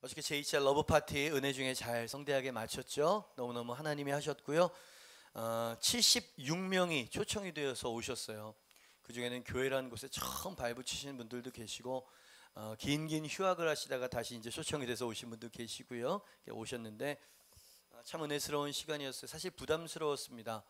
어저께 제2차 러브 파티 은혜 중에 잘 성대하게 마쳤죠. 너무너무 하나님이 하셨고요. 76명이 초청이 되어서 오셨어요. 그 중에는 교회라는 곳에 처음 발붙이시는 분들도 계시고 긴 휴학을 하시다가 다시 이제 초청이 돼서 오신 분도 계시고요. 오셨는데 참 은혜스러운 시간이었어요. 사실 부담스러웠습니다.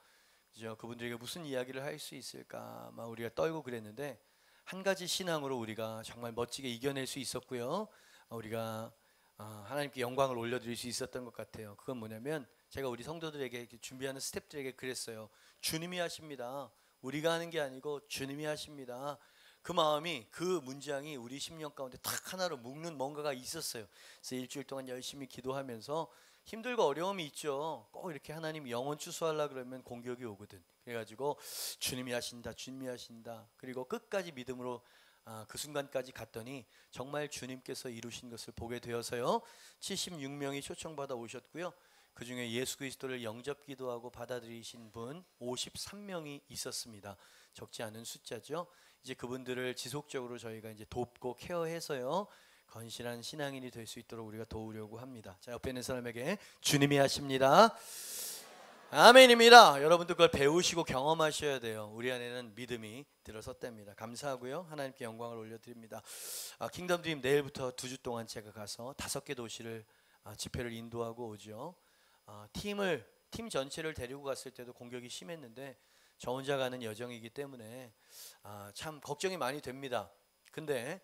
그죠? 그분들에게 무슨 이야기를 할 수 있을까 막 우리가 떨고 그랬는데 한 가지 신앙으로 우리가 정말 멋지게 이겨낼 수 있었고요. 우리가 하나님께 영광을 올려드릴 수 있었던 것 같아요. 그건 뭐냐면 제가 우리 성도들에게 준비하는 스태프들에게 그랬어요. 주님이 하십니다. 우리가 하는 게 아니고 주님이 하십니다. 그 마음이, 그 문장이 우리 심령 가운데 딱 하나로 묶는 뭔가가 있었어요. 그래서 일주일 동안 열심히 기도하면서 힘들고 어려움이 있죠. 꼭 이렇게 하나님 영혼 추수하려고 그러면 공격이 오거든. 그래가지고 주님이 하신다, 주님이 하신다. 그리고 끝까지 믿음으로 그 순간까지 갔더니 정말 주님께서 이루신 것을 보게 되어서요. 76명이 초청받아 오셨고요. 그 중에 예수 그리스도를 영접 기도하고 받아들이신 분 53명이 있었습니다. 적지 않은 숫자죠. 이제 그분들을 지속적으로 저희가 이제 돕고 케어해서요. 건실한 신앙인이 될 수 있도록 우리가 도우려고 합니다. 자, 옆에 있는 사람에게 주님이 하십니다. 아멘입니다. 여러분도 그걸 배우시고 경험하셔야 돼요. 우리 안에는 믿음이 들어섰답니다. 감사하고요. 하나님께 영광을 올려드립니다. 킹덤 드림 내일부터 2주 동안 제가 가서 5개 도시를 집회를 인도하고 오죠. 팀 전체를 데리고 갔을 때도 공격이 심했는데 저 혼자 가는 여정이기 때문에 참 걱정이 많이 됩니다. 근데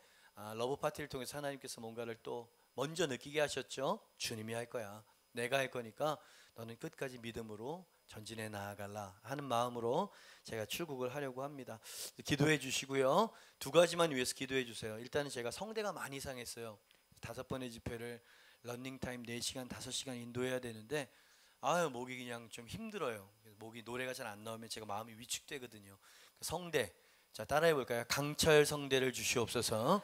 러브 파티를 통해서 하나님께서 뭔가를 또 먼저 느끼게 하셨죠. 주님이 할 거야. 내가 할 거니까 너는 끝까지 믿음으로 전진해 나아갈라 하는 마음으로 제가 출국을 하려고 합니다. 기도해 주시고요. 2가지만 위해서 기도해 주세요. 일단은 제가 성대가 많이 상했어요. 5번의 집회를 러닝타임 4시간 5시간 인도해야 되는데 목이 그냥 좀 힘들어요. 목이 노래가 잘 안 나오면 제가 마음이 위축되거든요. 성대, 자 따라해 볼까요? 강철 성대를 주시옵소서.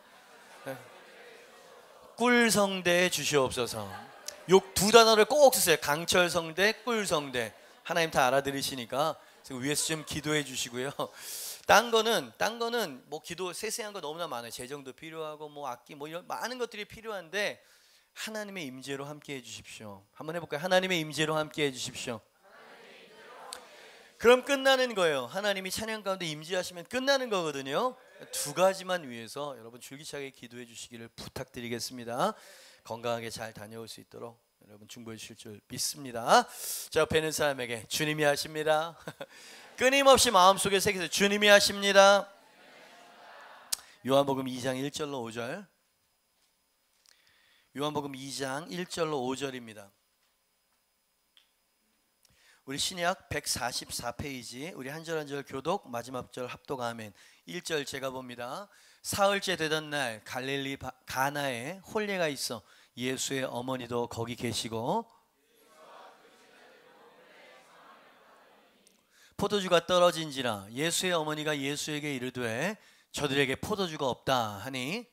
꿀 성대 주시옵소서. 요 2단어를 꼭 쓰세요. 강철 성대, 꿀 성대. 하나님 다 알아들으시니까 위에서 좀 기도해 주시고요. 딴 거는 뭐 기도 세세한 거 너무나 많아요. 재정도 필요하고 뭐 악기 뭐 이런 많은 것들이 필요한데 하나님의 임재로 함께 해 주십시오. 한번 해볼까요? 하나님의 임재로 함께 해 주십시오. 그럼 끝나는 거예요. 하나님이 찬양 가운데 임재하시면 끝나는 거거든요. 2가지만 위해서 여러분 줄기차게 기도해 주시기를 부탁드리겠습니다. 건강하게 잘 다녀올 수 있도록 여러분 중보해 주실 줄 믿습니다. 자, 옆에 있는 사람에게 주님이 하십니다. 끊임없이 마음속에 새기세요. 주님이 하십니다. 요한복음 2장 1절로 5절. 요한복음 2장 1절로 5절입니다. 우리 신약 144페이지 우리 한 절 한 절 교독, 마지막 절 합독 아멘. 1절 제가 봅니다. 사흘째 되던 날 갈릴리 가나에 혼례가 있어 예수의 어머니도 거기 계시고 포도주가 떨어진지라 예수의 어머니가 예수에게 이르되 저들에게 포도주가 없다 하니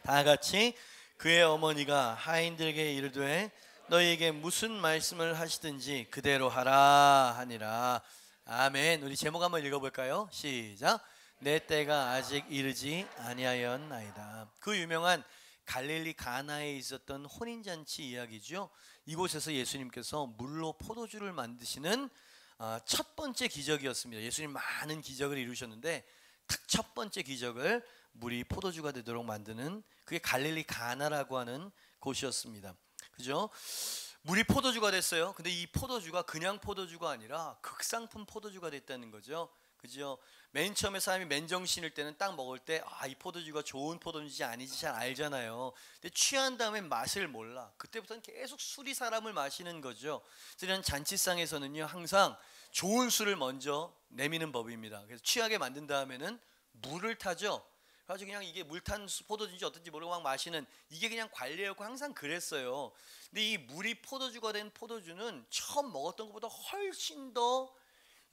다 같이 그의 어머니가 하인들에게 이르되 너희에게 무슨 말씀을 하시든지 그대로 하라 하니라. 아멘. 우리 제목 한번 읽어볼까요? 시작. 내 때가 아직 이르지 아니하였나이다. 그 유명한 갈릴리 가나에 있었던 혼인잔치 이야기죠. 이곳에서 예수님께서 물로 포도주를 만드시는 첫 번째 기적이었습니다. 예수님 많은 기적을 이루셨는데 딱 첫 번째 기적을 물이 포도주가 되도록 만드는 그게 갈릴리 가나라고 하는 곳이었습니다. 그죠? 물이 포도주가 됐어요. 근데 이 포도주가 그냥 포도주가 아니라 극상품 포도주가 됐다는 거죠. 그죠? 맨 처음에 사람이 맨정신일 때는 딱 먹을 때 이 포도주가 좋은 포도주인지 아닌지 잘 알잖아요. 근데 취한 다음에 맛을 몰라. 그때부터는 계속 술이 사람을 마시는 거죠. 이런 잔치상에서는요 항상 좋은 술을 먼저 내미는 법입니다. 그래서 취하게 만든 다음에는 물을 타죠. 그래서 그냥 이게 물탄 포도주인지 어떤지 모르고 막 마시는 이게 그냥 관례였고 항상 그랬어요. 근데 이 물이 포도주가 된 포도주는 처음 먹었던 것보다 훨씬 더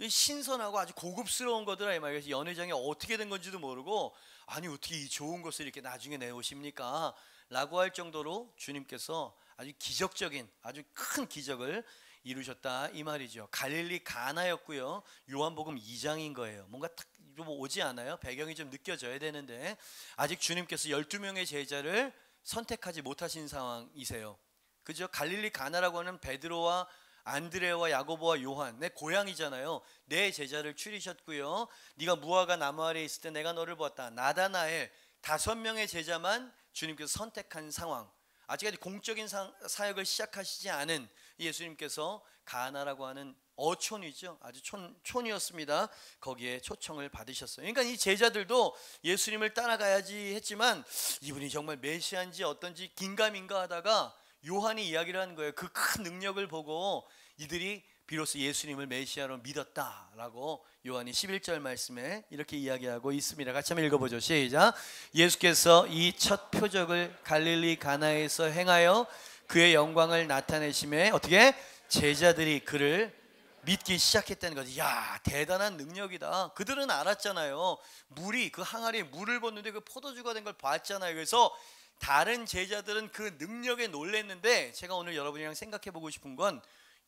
신선하고 아주 고급스러운 거더라 이 말이에요. 그래서 연회장이 어떻게 된 건지도 모르고 아니 어떻게 이 좋은 것을 이렇게 나중에 내오십니까? 라고 할 정도로 주님께서 아주 기적적인 아주 큰 기적을 이루셨다 이 말이죠. 갈릴리 가나였고요. 요한복음 2장인 거예요. 뭔가 딱 좀 오지 않아요? 배경이 좀 느껴져야 되는데 아직 주님께서 12명의 제자를 선택하지 못하신 상황이세요. 그죠? 갈릴리 가나라고 하는 베드로와 안드레와 야고보와 요한, 내 고향이잖아요. 내 제자를 추리셨고요. 네가 무화과 나무 아래에 있을 때 내가 너를 보았다. 나다나엘 5명의 제자만 주님께서 선택한 상황. 아직까지 공적인 사역을 시작하시지 않은 예수님께서 가나라고 하는 어촌이죠. 아주 촌이었습니다. 거기에 초청을 받으셨어요. 그러니까 이 제자들도 예수님을 따라가야지 했지만 이분이 정말 메시아인지 어떤지 긴가민가 하다가 요한이 이야기를 하는 거예요. 그 큰 능력을 보고 이들이 비로소 예수님을 메시아로 믿었다라고 요한이 11절 말씀에 이렇게 이야기하고 있습니다. 같이 한번 읽어보죠. 시작. 예수께서 이 첫 표적을 갈릴리 가나에서 행하여 그의 영광을 나타내심에 어떻게 제자들이 그를 믿기 시작했다는 거지. 야, 대단한 능력이다. 그들은 알았잖아요. 물이 그 항아리에 물을 붓는데 그 포도주가 된 걸 봤잖아요. 그래서 다른 제자들은 그 능력에 놀랐는데 제가 오늘 여러분이랑 생각해 보고 싶은 건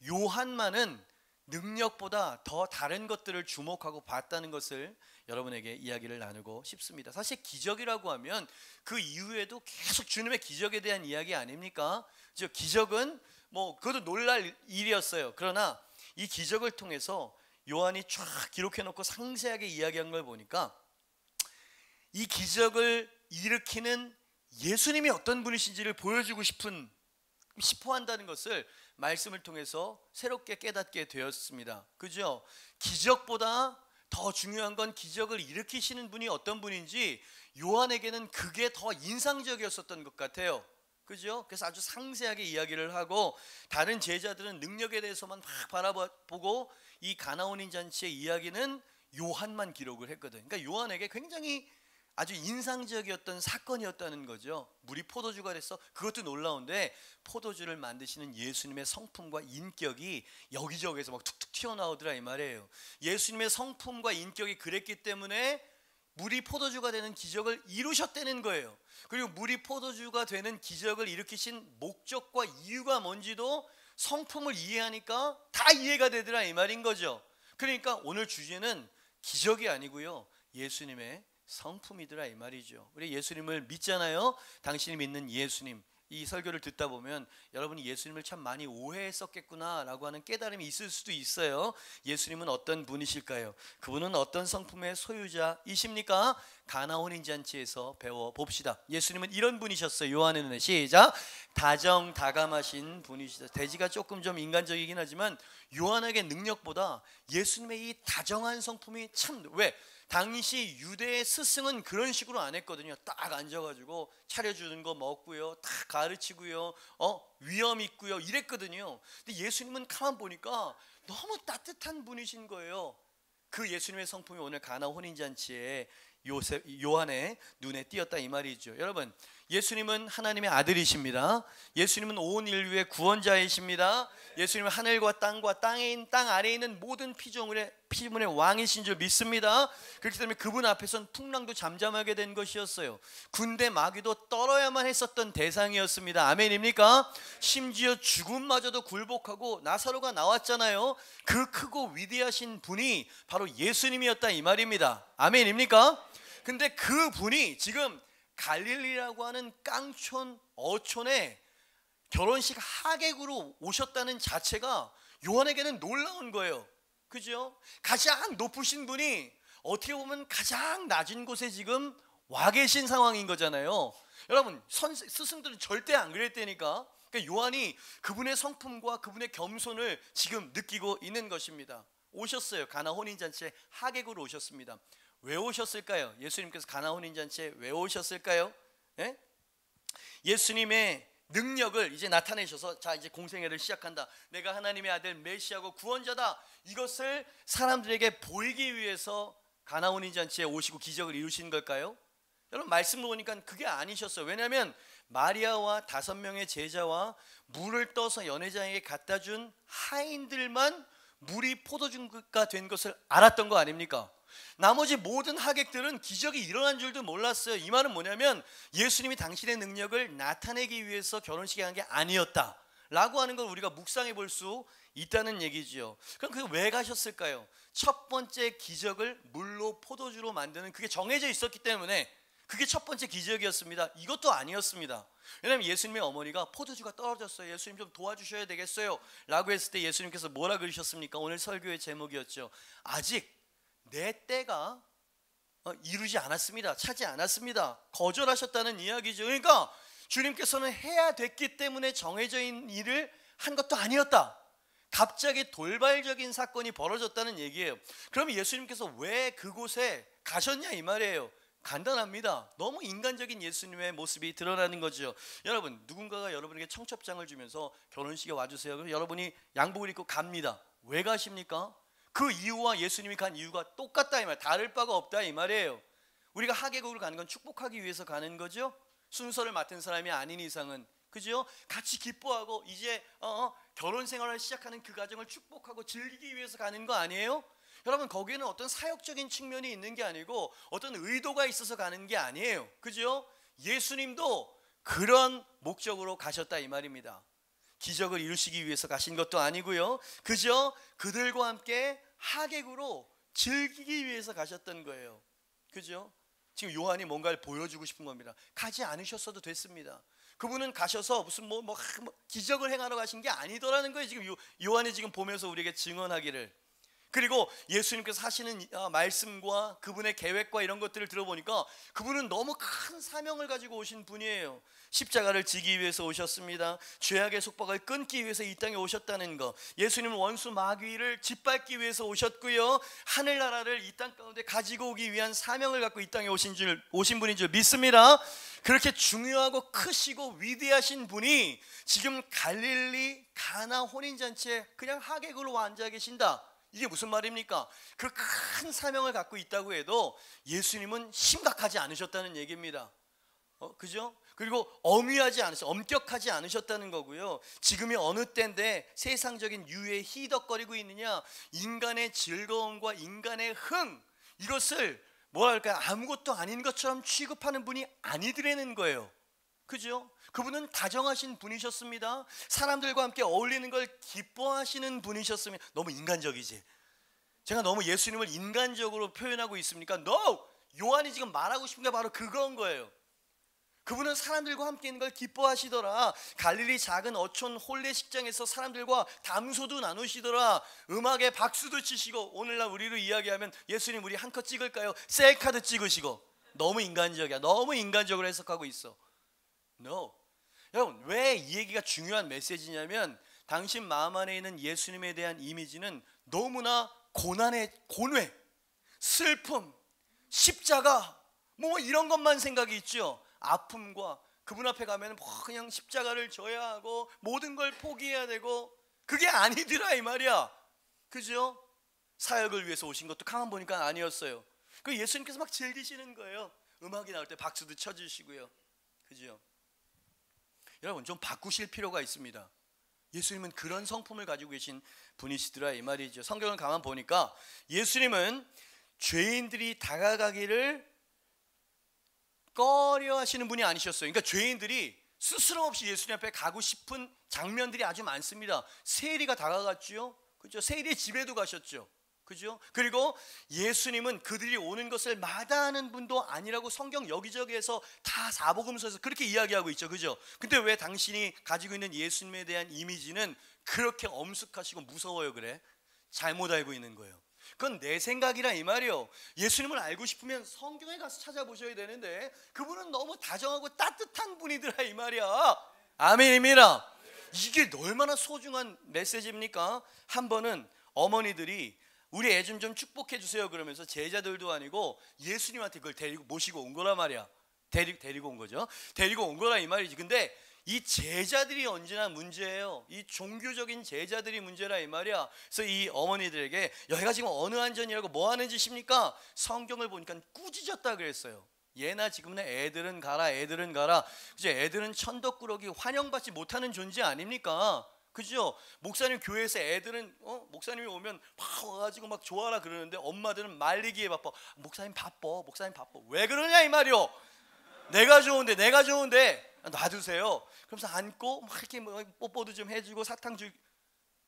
요한만은 능력보다 더 다른 것들을 주목하고 봤다는 것을 여러분에게 이야기를 나누고 싶습니다. 사실 기적이라고 하면 그 이후에도 계속 주님의 기적에 대한 이야기 아닙니까? 즉 기적은 뭐 그것도 놀랄 일이었어요. 그러나 이 기적을 통해서 요한이 쫙 기록해 놓고 상세하게 이야기한 걸 보니까 이 기적을 일으키는 예수님이 어떤 분이신지를 보여주고 싶어 한다는 것을 말씀을 통해서 새롭게 깨닫게 되었습니다. 그죠? 기적보다 더 중요한 건 기적을 일으키시는 분이 어떤 분인지 요한에게는 그게 더 인상적이었었던 것 같아요. 그죠? 그래서 아주 상세하게 이야기를 하고 다른 제자들은 능력에 대해서만 막 바라보고 이 가나온인 잔치의 이야기는 요한만 기록을 했거든. 그러니까 요한에게 굉장히 아주 인상적이었던 사건이었다는 거죠. 물이 포도주가 됐어. 그것도 놀라운데 포도주를 만드시는 예수님의 성품과 인격이 여기저기에서 막 툭툭 튀어나오더라 이 말이에요. 예수님의 성품과 인격이 그랬기 때문에 물이 포도주가 되는 기적을 이루셨다는 거예요. 그리고 물이 포도주가 되는 기적을 일으키신 목적과 이유가 뭔지도 성품을 이해하니까 다 이해가 되더라 이 말인 거죠. 그러니까 오늘 주제는 기적이 아니고요, 예수님의 성품이더라 이 말이죠. 우리 예수님을 믿잖아요. 당신이 믿는 예수님. 이 설교를 듣다 보면 여러분이 예수님을 참 많이 오해했었겠구나 라고 하는 깨달음이 있을 수도 있어요. 예수님은 어떤 분이실까요? 그분은 어떤 성품의 소유자이십니까? 가나온인 잔치에서 배워봅시다. 예수님은 이런 분이셨어요. 요한의 눈에 시작. 다정다감하신 분이시다. 돼지가 조금 좀 인간적이긴 하지만 요한에게 능력보다 예수님의 이 다정한 성품이 참, 왜? 당시 유대의 스승은 그런 식으로 안 했거든요. 딱 앉아가지고 차려주는 거 먹고요, 딱 가르치고요, 위엄 있고요 이랬거든요. 근데 예수님은 가만 보니까 너무 따뜻한 분이신 거예요. 그 예수님의 성품이 오늘 가나 혼인잔치에 요한의 눈에 띄었다 이 말이죠. 여러분, 예수님은 하나님의 아들이십니다. 예수님은 온 인류의 구원자이십니다. 예수님은 하늘과 땅 아래에 있는 모든 피조물의 왕이신 줄 믿습니다. 그렇기 때문에 그분 앞에서는 풍랑도 잠잠하게 된 것이었어요. 군대 마귀도 떨어야만 했었던 대상이었습니다. 아멘입니까? 심지어 죽음마저도 굴복하고 나사로가 나왔잖아요. 그 크고 위대하신 분이 바로 예수님이었다 이 말입니다. 아멘입니까? 근데 그 분이 지금 갈릴리라고 하는 깡촌 어촌에 결혼식 하객으로 오셨다는 자체가 요한에게는 놀라운 거예요. 그죠? 가장 높으신 분이 어떻게 보면 가장 낮은 곳에 지금 와 계신 상황인 거잖아요. 여러분, 스승들은 절대 안 그랬다니까. 그러니까 요한이 그분의 성품과 그분의 겸손을 지금 느끼고 있는 것입니다. 오셨어요. 가나 혼인잔치에 하객으로 오셨습니다. 왜 오셨을까요? 예수님께서 가나 혼인잔치에 왜 오셨을까요? 예? 예수님의 능력을 이제 나타내셔서 자 이제 공생애를 시작한다. 내가 하나님의 아들 메시아고 구원자다. 이것을 사람들에게 보이기 위해서 가나 혼인잔치에 오시고 기적을 이루신 걸까요? 여러분, 말씀을 보니까 그게 아니셨어요. 왜냐하면 마리아와 5명의 제자와 물을 떠서 연회장에게 갖다 준 하인들만 물이 포도주가 된 것을 알았던 거 아닙니까? 나머지 모든 하객들은 기적이 일어난 줄도 몰랐어요. 이 말은 뭐냐면 예수님이 당신의 능력을 나타내기 위해서 결혼식에 한 게 아니었다 라고 하는 걸 우리가 묵상해 볼 수 있다는 얘기죠. 그럼 그 왜 가셨을까요? 첫 번째 기적을 물로 포도주로 만드는 그게 정해져 있었기 때문에 그게 첫 번째 기적이었습니다. 이것도 아니었습니다. 왜냐하면 예수님의 어머니가 포도주가 떨어졌어요. 예수님 좀 도와주셔야 되겠어요 라고 했을 때 예수님께서 뭐라 그러셨습니까? 오늘 설교의 제목이었죠. 아직 내 때가 이루지 않았습니다. 차지 않았습니다. 거절하셨다는 이야기죠. 그러니까 주님께서는 해야 됐기 때문에 정해져 있는 일을 한 것도 아니었다. 갑자기 돌발적인 사건이 벌어졌다는 얘기예요. 그럼 예수님께서 왜 그곳에 가셨냐 이 말이에요. 간단합니다. 너무 인간적인 예수님의 모습이 드러나는 거죠. 여러분, 누군가가 여러분에게 청첩장을 주면서 결혼식에 와주세요. 그럼 여러분이 양복을 입고 갑니다. 왜 가십니까? 그 이유와 예수님이 간 이유가 똑같다 이 말, 다를 바가 없다 이 말이에요. 우리가 하객으로 가는 건 축복하기 위해서 가는 거죠. 순서를 맡은 사람이 아닌 이상은, 그죠? 같이 기뻐하고 이제 결혼 생활을 시작하는 그 가정을 축복하고 즐기기 위해서 가는 거 아니에요? 여러분, 거기에는 어떤 사역적인 측면이 있는 게 아니고 어떤 의도가 있어서 가는 게 아니에요. 그죠? 예수님도 그런 목적으로 가셨다 이 말입니다. 기적을 이루시기 위해서 가신 것도 아니고요. 그저 그들과 함께 하객으로 즐기기 위해서 가셨던 거예요. 그죠? 지금 요한이 뭔가를 보여주고 싶은 겁니다. 가지 않으셨어도 됐습니다. 그분은 가셔서 무슨 뭐 기적을 행하러 가신 게 아니더라는 거예요. 지금 요한이 지금 보면서 우리에게 증언하기를. 그리고 예수님께서 하시는 말씀과 그분의 계획과 이런 것들을 들어보니까 그분은 너무 큰 사명을 가지고 오신 분이에요. 십자가를 지기 위해서 오셨습니다. 죄악의 속박을 끊기 위해서 이 땅에 오셨다는 거. 예수님은 원수 마귀를 짓밟기 위해서 오셨고요. 하늘나라를 이 땅 가운데 가지고 오기 위한 사명을 갖고 이 땅에 오신 분인 줄 믿습니다. 그렇게 중요하고 크시고 위대하신 분이 지금 갈릴리 가나 혼인잔치에 그냥 하객으로 앉아 계신다. 이게 무슨 말입니까? 그 큰 사명을 갖고 있다고 해도 예수님은 심각하지 않으셨다는 얘기입니다. 그죠? 그리고 엄격하지 않으셨다는 거고요. 지금이 어느 때인데 세상적인 유해에 희덕거리고 있느냐? 인간의 즐거움과 인간의 흥, 이것을 뭐랄까 아무것도 아닌 것처럼 취급하는 분이 아니더라는 거예요. 그죠? 그분은 다정하신 분이셨습니다. 사람들과 함께 어울리는 걸 기뻐하시는 분이셨습니다. 너무 인간적이지? 제가 너무 예수님을 인간적으로 표현하고 있습니까? No! 요한이 지금 말하고 싶은 게 바로 그건 거예요. 그분은 사람들과 함께 있는 걸 기뻐하시더라. 갈릴리 작은 어촌 혼례식장에서 사람들과 담소도 나누시더라. 음악에 박수도 치시고, 오늘날 우리로 이야기하면 예수님 우리 한 컷 찍을까요? 셀카도 찍으시고. 너무 인간적이야. 너무 인간적으로 해석하고 있어. No. 여러분, 왜 이 얘기가 중요한 메시지냐면 당신 마음 안에 있는 예수님에 대한 이미지는 너무나 고뇌, 슬픔, 십자가 뭐 이런 것만 생각이 있죠. 아픔과 그분 앞에 가면 그냥 십자가를 져야 하고 모든 걸 포기해야 되고, 그게 아니더라 이 말이야. 그죠? 사역을 위해서 오신 것도 가만 보니까 아니었어요. 그 예수님께서 막 즐기시는 거예요. 음악이 나올 때 박수도 쳐주시고요. 그죠? 여러분, 좀 바꾸실 필요가 있습니다. 예수님은 그런 성품을 가지고 계신 분이시더라 이 말이죠. 성경을 가만 보니까 예수님은 죄인들이 다가가기를 꺼려 하시는 분이 아니셨어요. 그러니까 죄인들이 스스럼 없이 예수님 앞에 가고 싶은 장면들이 아주 많습니다. 세리가 다가갔죠. 그죠? 세리의 집에도 가셨죠. 그죠? 그리고 예수님은 그들이 오는 것을 마다하는 분도 아니라고 성경 여기저기에서 다 사복음서에서 그렇게 이야기하고 있죠. 그죠? 근데 왜 당신이 가지고 있는 예수님에 대한 이미지는 그렇게 엄숙하시고 무서워요? 그래? 잘못 알고 있는 거예요. 그건 내 생각이라 이 말이요. 예수님을 알고 싶으면 성경에 가서 찾아보셔야 되는데 그분은 너무 다정하고 따뜻한 분이더라 이 말이야. 아멘입니다. 이게 얼마나 소중한 메시지입니까? 한 번은 어머니들이 우리 애 좀 축복해 주세요 그러면서 제자들도 아니고 예수님한테 그걸 데리고 모시고 온 거란 말이야. 데리고 온 거죠. 데리고 온 거라 이 말이지. 근데 이 제자들이 언제나 문제예요. 이 종교적인 제자들이 문제라 이 말이야. 그래서 이 어머니들에게 여기가 지금 어느 안전이라고 뭐 하는 짓입니까? 성경을 보니까 꾸짖었다 그랬어요. 예나 지금은 애들은 가라. 그죠? 애들은 천덕꾸러기 환영받지 못하는 존재 아닙니까? 그죠? 목사님 교회에서 애들은 목사님이 오면 막 와가지고 막 좋아라 그러는데 엄마들은 말리기에 바빠. 목사님 바빠. 왜 그러냐 이 말이요. 내가 좋은데 놔두세요. 그러면서 안고 막 이렇게 뭐 뽀뽀도 좀 해주고 사탕 주고.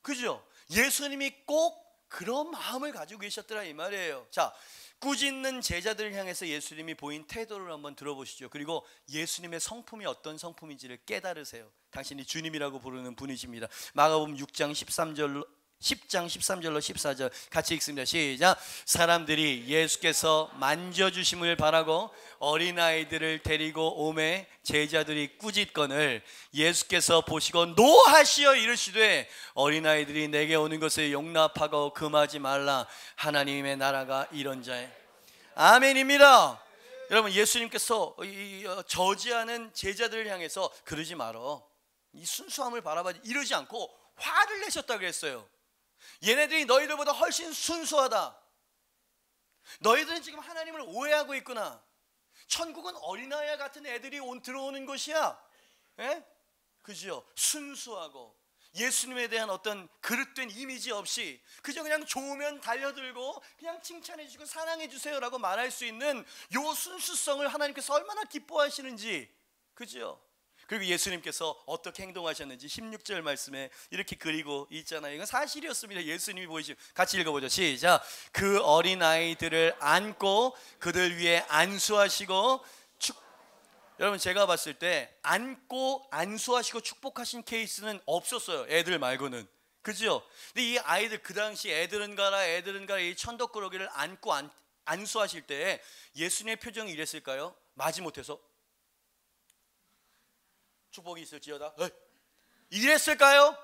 그죠? 예수님이 꼭 그런 마음을 가지고 계셨더라 이 말이에요. 자, 꾸짖는 제자들을 향해서 예수님이 보인 태도를 한번 들어보시죠. 그리고 예수님의 성품이 어떤 성품인지를 깨달으세요. 당신이 주님이라고 부르는 분이십니다. 마가복음 6장 13절로 14절 같이 읽습니다. 시작. 사람들이 예수께서 만져주심을 바라고 어린아이들을 데리고 오매 제자들이 꾸짖거늘 예수께서 보시고 노하시어 이르시되 어린아이들이 내게 오는 것을 용납하고 금하지 말라. 하나님의 나라가 이런 자에. 아멘입니다. 여러분, 예수님께서 저지하는 제자들을 향해서 그러지 말어, 이 순수함을 바라봐, 이러지 않고 화를 내셨다 그랬어요. 얘네들이 너희들보다 훨씬 순수하다. 너희들은 지금 하나님을 오해하고 있구나. 천국은 어린아이와 같은 애들이 들어오는 곳이야. 예? 그죠? 순수하고 예수님에 대한 어떤 그릇된 이미지 없이 그저 그냥 좋으면 달려들고 그냥 칭찬해 주시고 사랑해 주세요라고 말할 수 있는 요 순수성을 하나님께서 얼마나 기뻐하시는지. 그죠? 그리고 예수님께서 어떻게 행동하셨는지 16절 말씀에 이렇게 그리고 있잖아요. 이건 사실이었습니다. 예수님이 보이시고 같이 읽어보죠. 시작. 그 어린아이들을 안고 그들 위에 안수하시고 여러분, 제가 봤을 때 안고 안수하시고 축복하신 케이스는 없었어요. 애들 말고는. 그죠? 근데 이 아이들, 그 당시 애들은 가라 이 천덕꾸러기를 안고 안수하실 때 예수님의 표정이 이랬을까요? 마지못해서 축복이 있을지어다 이랬을까요?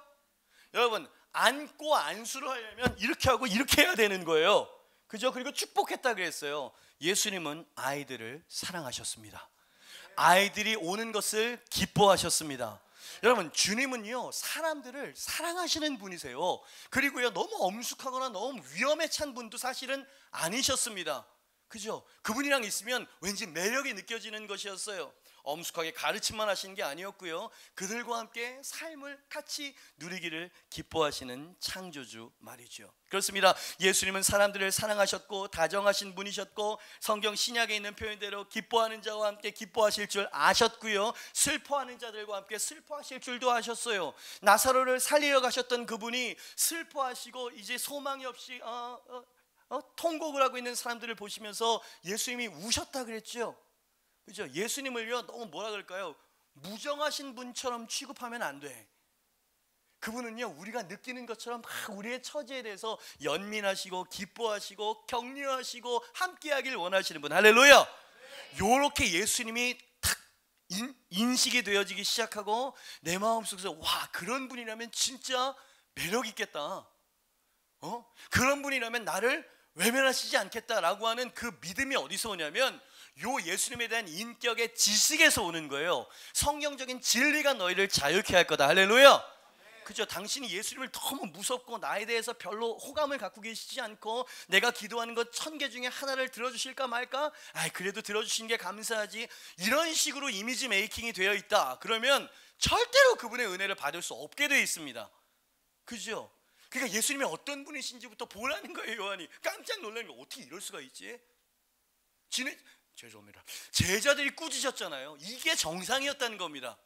여러분, 안고 안수를 하려면 이렇게 하고 이렇게 해야 되는 거예요. 그죠? 그리고 축복했다 그랬어요. 예수님은 아이들을 사랑하셨습니다. 아이들이 오는 것을 기뻐하셨습니다. 여러분, 주님은요 사람들을 사랑하시는 분이세요. 그리고요 너무 엄숙하거나 너무 위험에 찬 분도 사실은 아니셨습니다. 그죠? 그분이랑 있으면 왠지 매력이 느껴지는 것이었어요. 엄숙하게 가르침만 하시는 게 아니었고요, 그들과 함께 삶을 같이 누리기를 기뻐하시는 창조주 말이죠. 그렇습니다. 예수님은 사람들을 사랑하셨고 다정하신 분이셨고 성경 신약에 있는 표현대로 기뻐하는 자와 함께 기뻐하실 줄 아셨고요, 슬퍼하는 자들과 함께 슬퍼하실 줄도 아셨어요. 나사로를 살리러 가셨던 그분이 슬퍼하시고 이제 소망이 없이 통곡을 하고 있는 사람들을 보시면서 예수님이 우셨다 그랬죠. 그죠? 예수님을요 너무 뭐라 그럴까요? 무정하신 분처럼 취급하면 안 돼. 그분은요 우리가 느끼는 것처럼 막 우리의 처지에 대해서 연민하시고 기뻐하시고 격려하시고 함께하길 원하시는 분. 할렐루야. 요렇게 예수님이 탁 인식이 되어지기 시작하고 내 마음속에서 와, 그런 분이라면 진짜 매력 있겠다. 그런 분이라면 나를 외면하시지 않겠다라고 하는 그 믿음이 어디서 오냐면 요 예수님에 대한 인격의 지식에서 오는 거예요. 성경적인 진리가 너희를 자유케 할 거다. 할렐루야. 그죠? 당신이 예수님을 너무 무섭고 나에 대해서 별로 호감을 갖고 계시지 않고 내가 기도하는 것 1000개 중에 하나를 들어주실까 말까? 그래도 들어주신 게 감사하지. 이런 식으로 이미지 메이킹이 되어 있다. 그러면 절대로 그분의 은혜를 받을 수 없게 되어 있습니다. 그죠? 그러니까 예수님이 어떤 분이신지부터 보라는 거예요. 요한이 깜짝 놀라는 거. 어떻게 이럴 수가 있지? 죄송합니다. 제자들이 꾸짖었잖아요. 이게 정상이었다는 겁니다.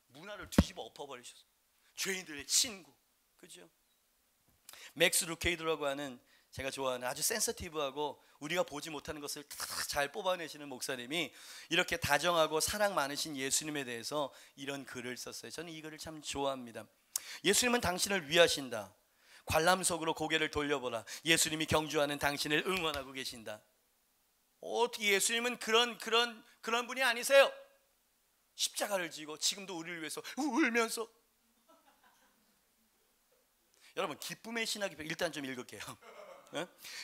문화를 뒤집어 엎어버리셨어요. 죄인들의 친구. 그죠? 맥스 루케이드라고 하는 제가 좋아하는 아주 센서티브하고 우리가 보지 못하는 것을 잘 뽑아내시는 목사님이 이렇게 다정하고 사랑 많으신 예수님에 대해서 이런 글을 썼어요. 저는 이 글을 참 좋아합니다. 예수님은 당신을 위하신다. 관람석으로 고개를 돌려보라. 예수님이 경주하는 당신을 응원하고 계신다. 어떻게 예수님은 그런 분이 아니세요? 십자가를 지고 지금도 우리를 위해서 울면서. 여러분, 기쁨의 신학이 일단 좀 읽을게요.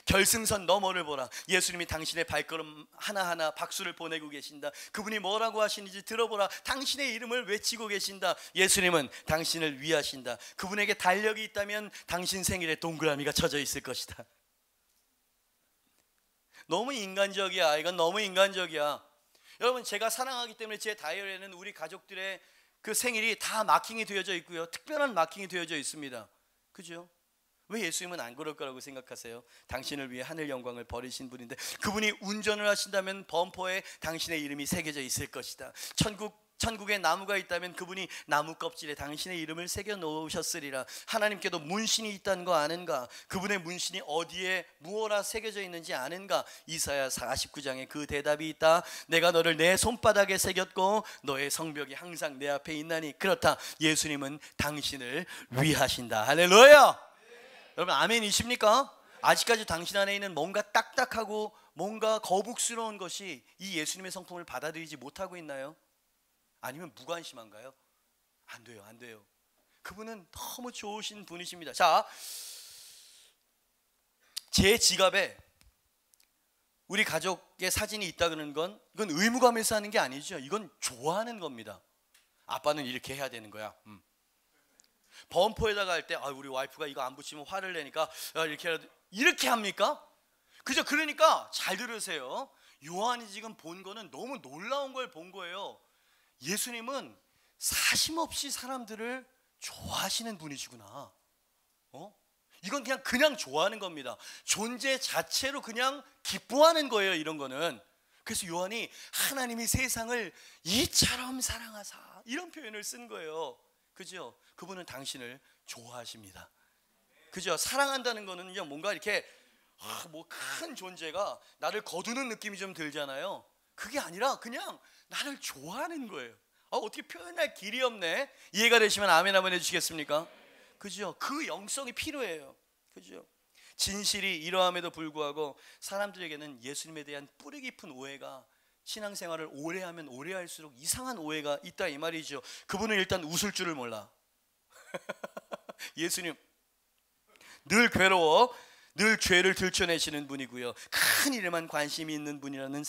결승선 너머를 보라. 예수님이 당신의 발걸음 하나하나 박수를 보내고 계신다. 그분이 뭐라고 하시는지 들어보라. 당신의 이름을 외치고 계신다. 예수님은 당신을 위하신다. 그분에게 달력이 있다면 당신 생일에 동그라미가 쳐져 있을 것이다. 너무 인간적이야. 이건 너무 인간적이야. 여러분, 제가 사랑하기 때문에 제 다이어리에는 우리 가족들의 그 생일이 다 마킹이 되어져 있고요, 특별한 마킹이 되어져 있습니다. 그죠? 왜 예수님은 안 그럴 거라고 생각하세요? 당신을 위해 하늘 영광을 버리신 분인데 그분이 운전을 하신다면 범퍼에 당신의 이름이 새겨져 있을 것이다. 천국 천국에 나무가 있다면 그분이 나무 껍질에 당신의 이름을 새겨 놓으셨으리라. 하나님께도 문신이 있다는 거 아는가? 그분의 문신이 어디에 무엇라 새겨져 있는지 아는가? 이사야 49장에 그 대답이 있다. 내가 너를 내 손바닥에 새겼고 너의 성벽이 항상 내 앞에 있나니. 그렇다, 예수님은 당신을 위하신다. 할렐루야. 여러분 아멘이십니까? 아직까지 당신 안에 있는 뭔가 딱딱하고 뭔가 거북스러운 것이 이 예수님의 성품을 받아들이지 못하고 있나요? 아니면 무관심한가요? 안 돼요, 안 돼요. 그분은 너무 좋으신 분이십니다. 자, 제 지갑에 우리 가족의 사진이 있다는 건 이건 의무감에서 하는 게 아니죠. 이건 좋아하는 겁니다. 아빠는 이렇게 해야 되는 거야. 범퍼에다가 할 때 우리 와이프가 이거 안 붙이면 화를 내니까 이렇게 합니까? 그죠? 그러니까 잘 들으세요. 요한이 지금 본 거는 너무 놀라운 걸 본 거예요. 예수님은 사심없이 사람들을 좋아하시는 분이시구나. 이건 그냥 좋아하는 겁니다. 존재 자체로 그냥 기뻐하는 거예요, 이런 거는. 그래서 요한이 하나님이 세상을 이처럼 사랑하사 이런 표현을 쓴 거예요. 그죠? 그분은 당신을 좋아하십니다. 그죠? 사랑한다는 거는 그냥 뭔가 이렇게 뭐 큰 존재가 나를 거두는 느낌이 좀 들잖아요. 그게 아니라 그냥 나를 좋아하는 거예요. 어떻게 표현할 길이 없네. 이해가 되시면 아멘 한번 해주시겠습니까? 그죠? 그 영성이 필요해요. 그죠? 진실이 이러함에도 불구하고 사람들에게는 예수님에 대한 뿌리 깊은 오해가, 신앙생활을 오래 하면 오래 할수록 이상한 오해가 있다 이 말이죠. 그분은 일단 웃을 줄을 몰라. 예수님 늘 괴로워 늘 죄를 들춰내시는 분이고요, 큰 일에만 관심이 있는 분이라는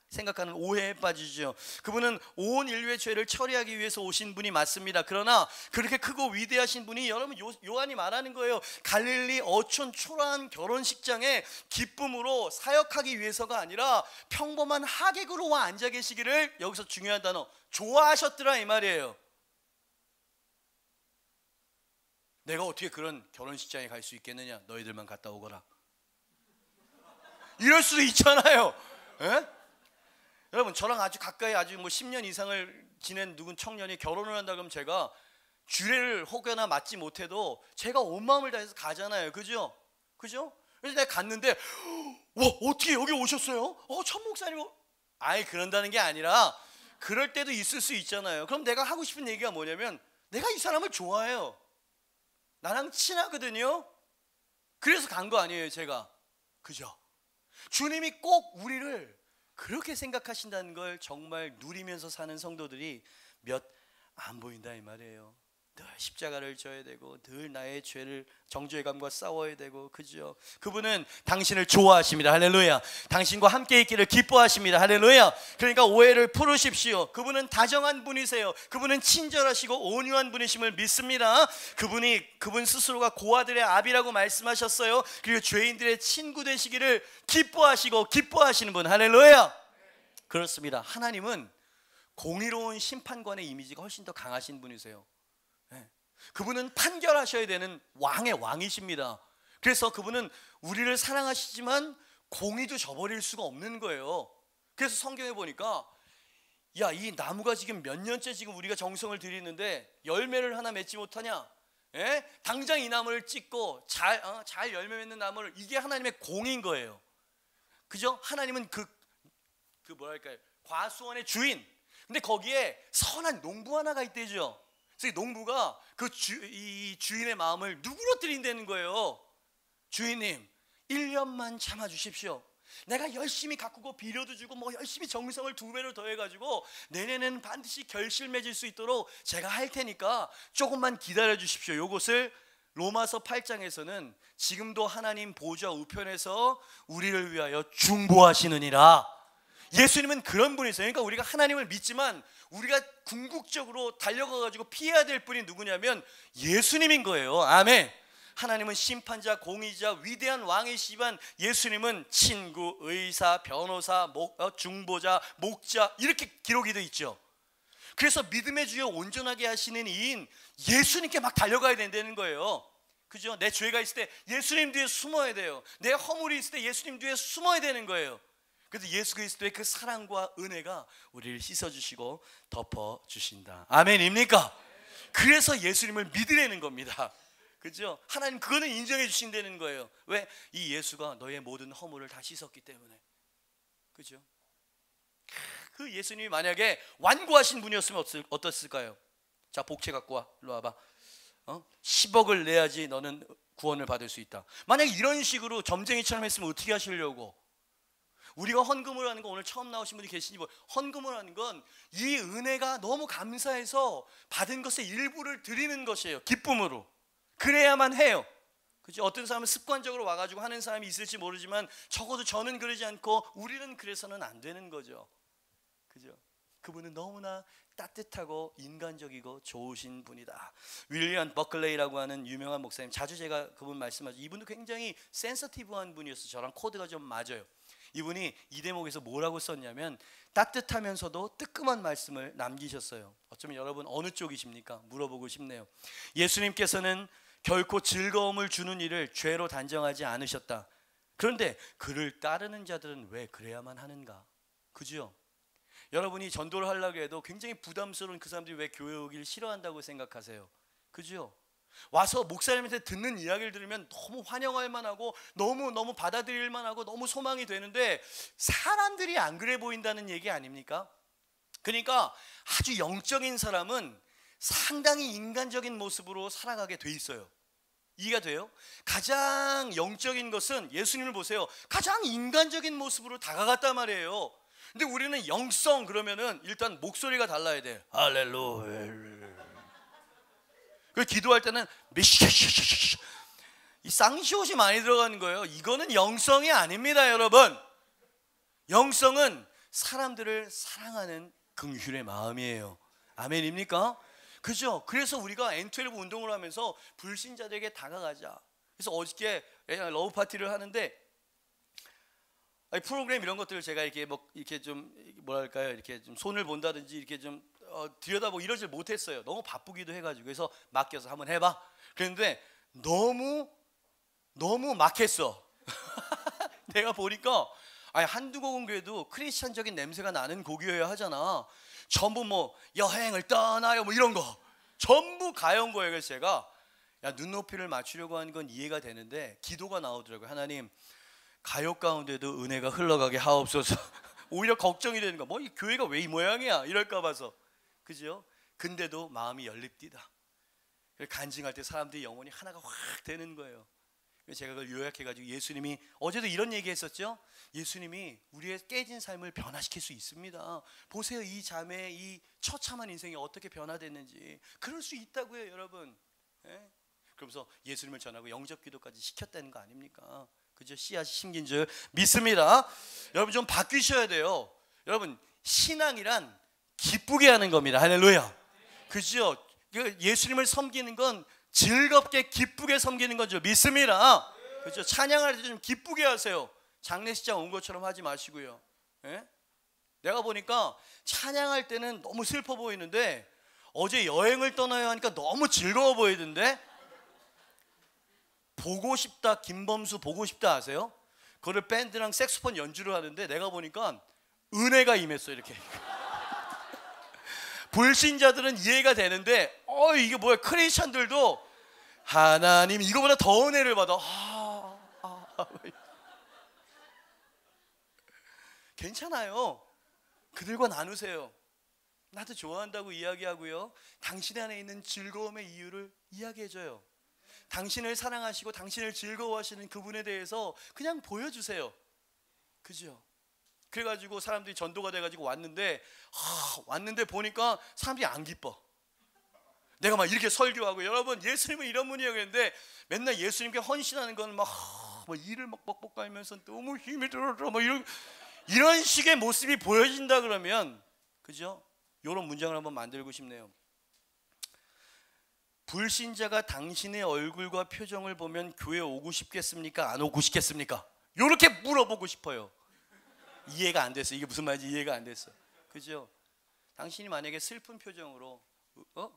생각하는 오해에 빠지죠. 그분은 온 인류의 죄를 처리하기 위해서 오신 분이 맞습니다. 그러나 그렇게 크고 위대하신 분이, 여러분 요한이 말하는 거예요. 갈릴리 어촌 초라한 결혼식장에 기쁨으로 사역하기 위해서가 아니라 평범한 하객으로 와 앉아 계시기를, 여기서 중요한 단어, 좋아하셨더라 이 말이에요. 내가 어떻게 그런 결혼식장에 갈 수 있겠느냐? 너희들만 갔다 오거라. 이럴 수도 있잖아요. 에? 여러분 저랑 아주 가까이 아주 10년 이상을 지낸 누군 청년이 결혼을 한다 그러면 제가 주례를 혹여나 맞지 못해도 제가 온 마음을 다해서 가잖아요. 그죠? 그죠? 그래서 내가 갔는데 와 어떻게 여기 오셨어요? 천 목사님. 그런다는 게 아니라 그럴 때도 있을 수 있잖아요. 그럼 내가 하고 싶은 얘기가 뭐냐면, 내가 이 사람을 좋아해요. 나랑 친하거든요. 그래서 간 거 아니에요 제가. 그죠? 주님이 꼭 우리를 그렇게 생각하신다는 걸 정말 누리면서 사는 성도들이 몇 안 보인다 이 말이에요. 늘 십자가를 져야 되고 늘 나의 죄를, 정죄감과 싸워야 되고. 그죠? 그분은 당신을 좋아하십니다. 할렐루야. 당신과 함께 있기를 기뻐하십니다. 할렐루야. 그러니까 오해를 풀으십시오. 그분은 다정한 분이세요. 그분은 친절하시고 온유한 분이심을 믿습니다. 그분 스스로가 고아들의 아비라고 말씀하셨어요. 그리고 죄인들의 친구 되시기를 기뻐하시고 기뻐하시는 분. 할렐루야. 그렇습니다. 하나님은 공의로운 심판관의 이미지가 훨씬 더 강하신 분이세요. 그분은 판결하셔야 되는 왕의 왕이십니다. 그래서 그분은 우리를 사랑하시지만 공의도 저버릴 수가 없는 거예요. 그래서 성경에 보니까 이 나무가 지금 몇 년째 지금 우리가 정성을 들이는데 열매를 하나 맺지 못하냐? 당장 이 나무를 찢고 잘 열매 맺는 나무를, 이게 하나님의 공인 거예요. 그죠? 하나님은 그 뭐랄까요, 과수원의 주인. 근데 거기에 선한 농부 하나가 있대죠. 그래서 이 농부가 이 주인의 마음을 누그러뜨린다는 거예요. 주인님 1년만 참아주십시오. 내가 열심히 가꾸고 비료도 주고 열심히 정성을 2배로 더해가지고 내년에는 반드시 결실 맺을 수 있도록 제가 할 테니까 조금만 기다려 주십시오. 요것을 로마서 8장에서는 지금도 하나님 보좌 우편에서 우리를 위하여 중보하시느니라. 예수님은 그런 분이세요. 그러니까 우리가 하나님을 믿지만 우리가 궁극적으로 달려가가지고 피해야 될 분이 누구냐면 예수님인 거예요. 아멘. 하나님은 심판자, 공의자, 위대한 왕이시지만 예수님은 친구, 의사, 변호사, 중보자, 목자, 이렇게 기록이 되어 있죠. 그래서 믿음의 주여 온전하게 하시는 이인 예수님께 막 달려가야 된다는 거예요. 그죠? 내 죄가 있을 때 예수님 뒤에 숨어야 돼요. 내 허물이 있을 때 예수님 뒤에 숨어야 되는 거예요. 그래서 예수 그리스도의 그 사랑과 은혜가 우리를 씻어주시고 덮어주신다. 아멘입니까? 그래서 예수님을 믿으라는 겁니다. 그죠? 하나님 그거는 인정해 주신다는 거예요. 왜? 이 예수가 너의 모든 허물을 다 씻었기 때문에. 그죠? 그 예수님이 만약에 완고하신 분이었으면 어떻을까요? 자, 복채 갖고 와. 일로 와봐. 10억을 내야지 너는 구원을 받을 수 있다. 만약에 이런 식으로 점쟁이처럼 했으면 어떻게 하시려고? 우리가 헌금을 하는 거, 오늘 처음 나오신 분이 계시니 뭐 헌금을 하는 건 이 은혜가 너무 감사해서 받은 것의 일부를 드리는 것이에요. 기쁨으로. 그래야만 해요. 그죠? 어떤 사람은 습관적으로 와가지고 하는 사람이 있을지 모르지만 적어도 저는 그러지 않고 우리는 그래서는 안 되는 거죠. 그죠? 그분은 너무나 따뜻하고 인간적이고 좋으신 분이다. 윌리엄 버클레이라고 하는 유명한 목사님, 자주 제가 그분 말씀하죠. 이분도 굉장히 센서티브한 분이었어요. 저랑 코드가 좀 맞아요. 이분이 이 대목에서 뭐라고 썼냐면 따뜻하면서도 뜨끔한 말씀을 남기셨어요. 어쩌면 여러분 어느 쪽이십니까? 물어보고 싶네요. 예수님께서는 결코 즐거움을 주는 일을 죄로 단정하지 않으셨다. 그런데 그를 따르는 자들은 왜 그래야만 하는가? 그죠? 여러분이 전도를 하려고 해도 굉장히 부담스러운 그 사람들이 왜 교회 오기를 싫어한다고 생각하세요? 그죠? 와서 목사님한테 듣는 이야기를 들으면 너무 환영할 만하고 너무 받아들일 만하고 너무 소망이 되는데 사람들이 안 그래 보인다는 얘기 아닙니까? 그러니까 아주 영적인 사람은 상당히 인간적인 모습으로 살아가게 돼 있어요. 이해가 돼요? 가장 영적인 것은 예수님을 보세요. 가장 인간적인 모습으로 다가갔단 말이에요. 근데 우리는 영성 그러면은 일단 목소리가 달라야 돼. 할렐루야. 그 기도할 때는 이 쌍시옷이 많이 들어가는 거예요. 이거는 영성이 아닙니다, 여러분. 영성은 사람들을 사랑하는 긍휼의 마음이에요. 아멘입니까? 그죠? 그래서 우리가 N12 운동을 하면서 불신자들에게 다가가자. 그래서 어저께 러브 파티를 하는데 프로그램 이런 것들을 제가 이렇게 좀 뭐랄까요, 이렇게 좀 손을 본다든지 이렇게 좀 들여다보고 이러질 못했어요. 너무 바쁘기도 해가지고. 그래서 맡겨서 한번 해봐. 그런데 너무 막혔어. 내가 보니까 한두 곡은 그래도 크리스찬적인 냄새가 나는 곡이어야 하잖아. 전부 뭐 여행을 떠나요 뭐 이런 거 전부 가요인 거예요. 그래서 제가 눈높이를 맞추려고 하는 건 이해가 되는데 기도가 나오더라고요. 하나님, 가요 가운데도 은혜가 흘러가게 하옵소서. 오히려 걱정이 되는 거야. 뭐 이 교회가 왜 이 모양이야 이럴까 봐서. 그죠? 근데도 마음이 열립디다. 간증할 때 사람들이 영혼이 하나가 확 되는 거예요. 제가 그걸 요약해가지고 예수님이 어제도 이런 얘기 했었죠. 예수님이 우리의 깨진 삶을 변화시킬 수 있습니다. 보세요, 이 자매의 이 처참한 인생이 어떻게 변화됐는지. 그럴 수 있다고요, 여러분. 예? 그러면서 예수님을 전하고 영접 기도까지 시켰다는 거 아닙니까? 그죠? 씨앗이 심긴 줄 믿습니다. 여러분 좀 바뀌셔야 돼요. 여러분, 신앙이란 기쁘게 하는 겁니다. 할렐루야. 그죠? 예수님을 섬기는 건 즐겁게 기쁘게 섬기는 거죠. 믿습니다. 그죠? 찬양할 때 좀 기쁘게 하세요. 장례식장 온 것처럼 하지 마시고요. 예? 내가 보니까 찬양할 때는 너무 슬퍼 보이는데 어제 여행을 떠나야 하니까 너무 즐거워 보이던데. 보고 싶다, 김범수 보고 싶다 아세요? 그거를 밴드랑 색소폰 연주를 하는데 내가 보니까 은혜가 임했어요. 이렇게. 불신자들은 이해가 되는데 이게 뭐야, 크리스천들도 하나님 이거보다 더 은혜를 받아. 괜찮아요. 그들과 나누세요. 나도 좋아한다고 이야기하고요. 당신 안에 있는 즐거움의 이유를 이야기해줘요. 당신을 사랑하시고 당신을 즐거워하시는 그분에 대해서 그냥 보여주세요. 그죠? 그래가지고 사람들이 전도가 돼가지고 왔는데 보니까 사람들이 안 기뻐. 내가 막 이렇게 설교하고 여러분 예수님은 이런 분이에요 그랬는데 맨날 예수님께 헌신하는 건 막 일을 막 뻑뻑 갈면서 너무 힘이 들어서 막 이런 식의 모습이 보여진다 그러면, 그죠? 이런 문장을 한번 만들고 싶네요. 불신자가 당신의 얼굴과 표정을 보면 교회 오고 싶겠습니까? 안 오고 싶겠습니까? 이렇게 물어보고 싶어요. 이해가 안 됐어. 이게 무슨 말인지 이해가 안 됐어. 그죠? 당신이 만약에 슬픈 표정으로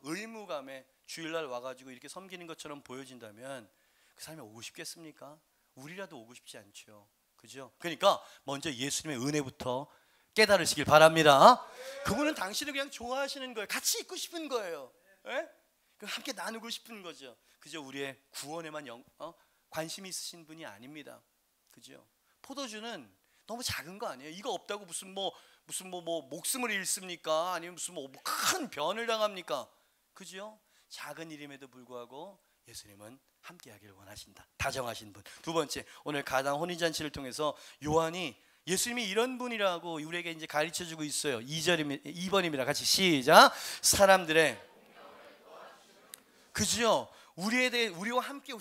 의무감에 주일날 와가지고 이렇게 섬기는 것처럼 보여진다면 그 사람이 오고 싶겠습니까? 우리라도 오고 싶지 않죠. 그죠? 그러니까 먼저 예수님의 은혜부터 깨달으시길 바랍니다. 그분은 당신을 그냥 좋아하시는 거예요. 같이 있고 싶은 거예요. 예? 함께 나누고 싶은 거죠. 그죠? 우리의 구원에만 관심이 있으신 분이 아닙니다. 그죠? 포도주는 너무 작은 거 아니에요? 이거 없다고 무슨 목숨을 잃습니까? 아니면 무슨 큰 변을 당합니까? 그죠? 작은 일임에도 불구하고 예수님은 함께하기를 원하신다. 다정하신 분. 두 번째, 오늘 가당 혼인잔치를 통해서 요한이 예수님이 이런 분이라고 우리에게 이제 가르쳐주고 있어요. 2번입니다. 같이 시작. 사람들의, 그죠? 우리에 대해 우리와 함께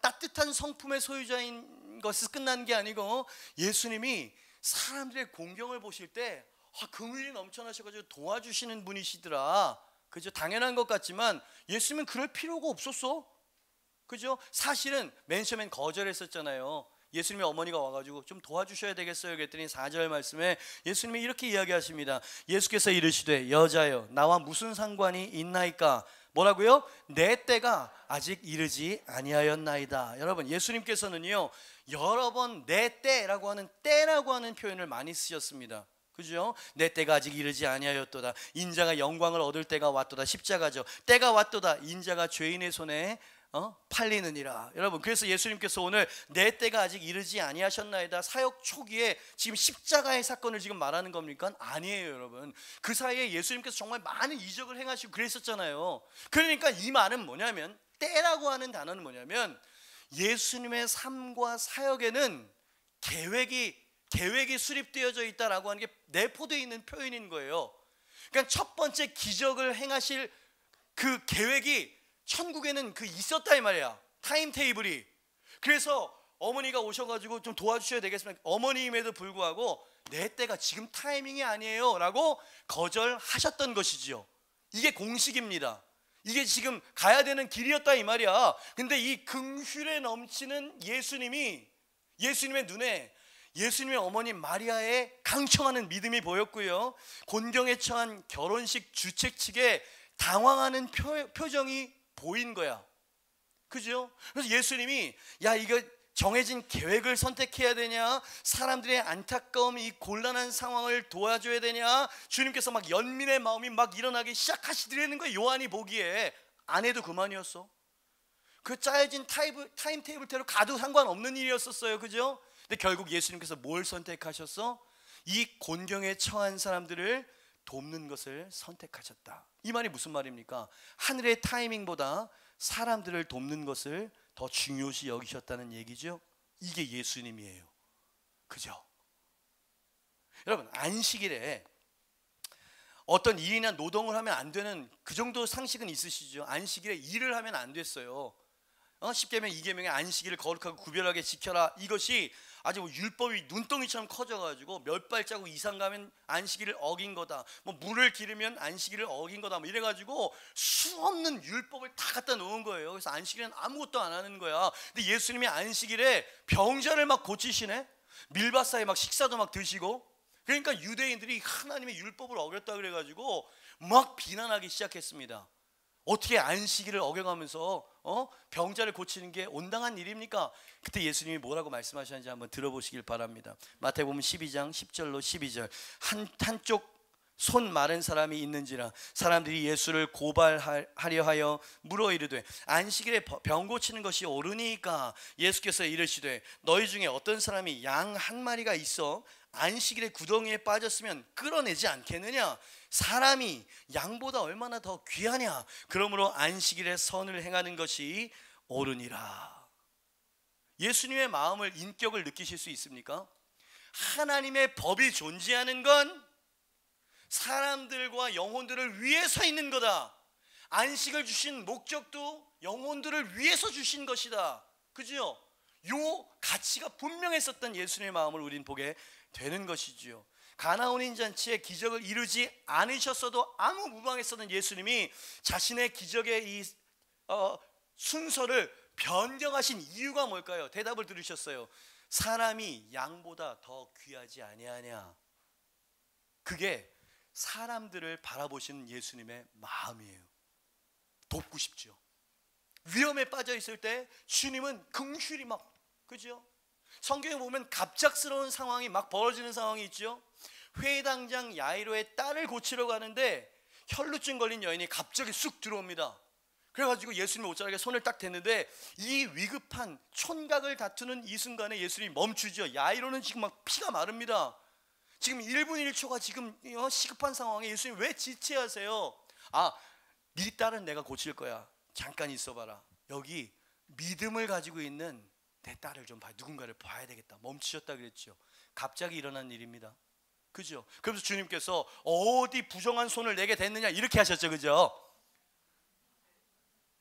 따뜻한 성품의 소유자인 것이 끝난 게 아니고 예수님이 사람들의 공경을 보실 때 긍휼이 넘쳐나셔가지고 도와주시는 분이시더라. 그죠? 당연한 것 같지만 예수님은 그럴 필요가 없었어. 그죠? 사실은 맨 처음엔 거절했었잖아요. 예수님의 어머니가 와가지고 좀 도와주셔야 되겠어요 그랬더니 4절 말씀에 예수님이 이렇게 이야기하십니다. 예수께서 이르시되 여자여 나와 무슨 상관이 있나이까? 뭐라고요? 내 때가 아직 이르지 아니하였나이다. 여러분, 예수님께서는요 여러 번 내 때라고 하는 표현을 많이 쓰셨습니다. 그죠? 내 때가 아직 이르지 아니하였도다. 인자가 영광을 얻을 때가 왔도다. 십자가죠. 때가 왔도다. 인자가 죄인의 손에 팔리느니라. 여러분, 그래서 예수님께서 오늘 내 때가 아직 이르지 아니하셨나이다. 사역 초기에 지금 십자가의 사건을 지금 말하는 겁니까? 아니에요, 여러분. 그 사이에 예수님께서 정말 많은 이적을 행하시고 그랬었잖아요. 그러니까 이 말은 뭐냐면, 때라고 하는 단어는 뭐냐면 예수님의 삶과 사역에는 계획이 수립되어져 있다라고 하는 게 내포되어 있는 표현인 거예요. 그러니까 첫 번째 기적을 행하실 그 계획이 천국에는 있었다 이 말이야. 타임 테이블이. 그래서 어머니가 오셔가지고 좀 도와주셔야 되겠습니까? 어머니임에도 불구하고 내 때가 지금 타이밍이 아니에요 라고 거절하셨던 것이지요. 이게 공식입니다. 이게 지금 가야 되는 길이었다 이 말이야. 근데 이 긍휼에 넘치는 예수님의 눈에 예수님의 어머니 마리아의 강청하는 믿음이 보였고요, 곤경에 처한 결혼식 주책 측에 당황하는 표정이 보인 거야. 그죠? 그래서 예수님이 이거 정해진 계획을 선택해야 되냐, 사람들의 안타까움, 이 곤란한 상황을 도와줘야 되냐, 주님께서 막 연민의 마음이 막 일어나기 시작하시더라는 거예요. 요한이 보기에 안 해도 그만이었어. 그 짜여진 타임 테이블대로 가도 상관없는 일이었었어요. 그죠? 근데 결국 예수님께서 뭘 선택하셨어? 이 곤경에 처한 사람들을 돕는 것을 선택하셨다. 이 말이 무슨 말입니까? 하늘의 타이밍보다 사람들을 돕는 것을 더 중요시 여기셨다는 얘기죠. 이게 예수님이에요. 그죠? 여러분, 안식일에 어떤 일이나 노동을 하면 안 되는 그 정도 상식은 있으시죠? 안식일에 일을 하면 안 됐어요. 10계명 2계명의 안식일을 거룩하고 구별하게 지켜라. 이것이 아주 율법이 눈덩이처럼 커져가지고 몇 발자국 이상 가면 안식일을 어긴 거다. 물을 기르면 안식일을 어긴 거다. 이래가지고 수없는 율법을 다 갖다 놓은 거예요. 그래서 안식일은 아무것도 안 하는 거야. 근데 예수님이 안식일에 병자를 막 고치시네. 밀밭사에 막 식사도 막 드시고. 그러니까 유대인들이 하나님의 율법을 어겼다 그래가지고 막 비난하기 시작했습니다. 어떻게 안식일을 어겨가면서 병자를 고치는 게 온당한 일입니까? 그때 예수님이 뭐라고 말씀하셨는지 한번 들어보시길 바랍니다. 마태복음 12장 10절로 12절. 한쪽 손 마른 사람이 있는지라 사람들이 예수를 고발하려 하여 물어 이르되 안식일에 병 고치는 것이 옳으니까? 예수께서 이르시되 너희 중에 어떤 사람이 양 한 마리가 있어 안식일에 구덩이에 빠졌으면 끌어내지 않겠느냐? 사람이 양보다 얼마나 더 귀하냐? 그러므로 안식일에 선을 행하는 것이 옳으니라. 예수님의 마음을, 인격을 느끼실 수 있습니까? 하나님의 법이 존재하는 건 사람들과 영혼들을 위해서 있는 거다. 안식을 주신 목적도 영혼들을 위해서 주신 것이다. 그죠? 요 가치가 분명했었던 예수님의 마음을 우린 보게 되는 것이지요. 가나 혼인잔치에 기적을 이루지 않으셨어도 아무 무방했었던 예수님이 자신의 기적의 이 순서를 변경하신 이유가 뭘까요? 대답을 들으셨어요. 사람이 양보다 더 귀하지 아니하냐. 그게 사람들을 바라보시는 예수님의 마음이에요. 돕고 싶죠. 위험에 빠져 있을 때 주님은 긍휼히 막, 그죠? 성경에 보면 갑작스러운 상황이 막 벌어지는 상황이 있죠. 회당장 야이로의 딸을 고치러 가는데 혈루증 걸린 여인이 갑자기 쑥 들어옵니다. 그래가지고 예수님의 옷자락에 손을 딱 댔는데 이 위급한 촌각을 다투는 이 순간에 예수님이 멈추죠. 야이로는 지금 막 피가 마릅니다. 지금 1분 1초가 지금 시급한 상황에 예수님 왜 지체하세요? 네 딸은 내가 고칠 거야. 잠깐 있어봐라. 여기 믿음을 가지고 있는 내 딸을 좀 봐. 누군가를 봐야 되겠다. 멈추셨다 그랬죠. 갑자기 일어난 일입니다. 그죠? 그래서 주님께서 어디 부정한 손을 내게 댔느냐 이렇게 하셨죠. 그죠?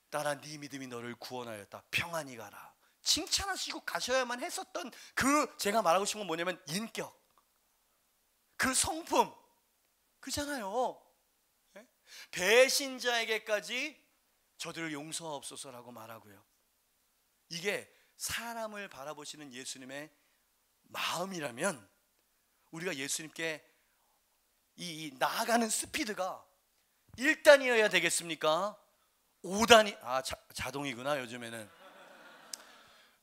딸아, 네 믿음이 너를 구원하였다. 평안히 가라. 칭찬하시고 가셔야만 했었던 그 제가 말하고 싶은 건 뭐냐면 인격, 그 성품 그잖아요. 배신자에게까지 저들을 용서하옵소서라고 말하고요. 이게 사람을 바라보시는 예수님의 마음이라면 우리가 예수님께 이 나아가는 스피드가 1단이어야 되겠습니까? 5단이 자동이구나. 요즘에는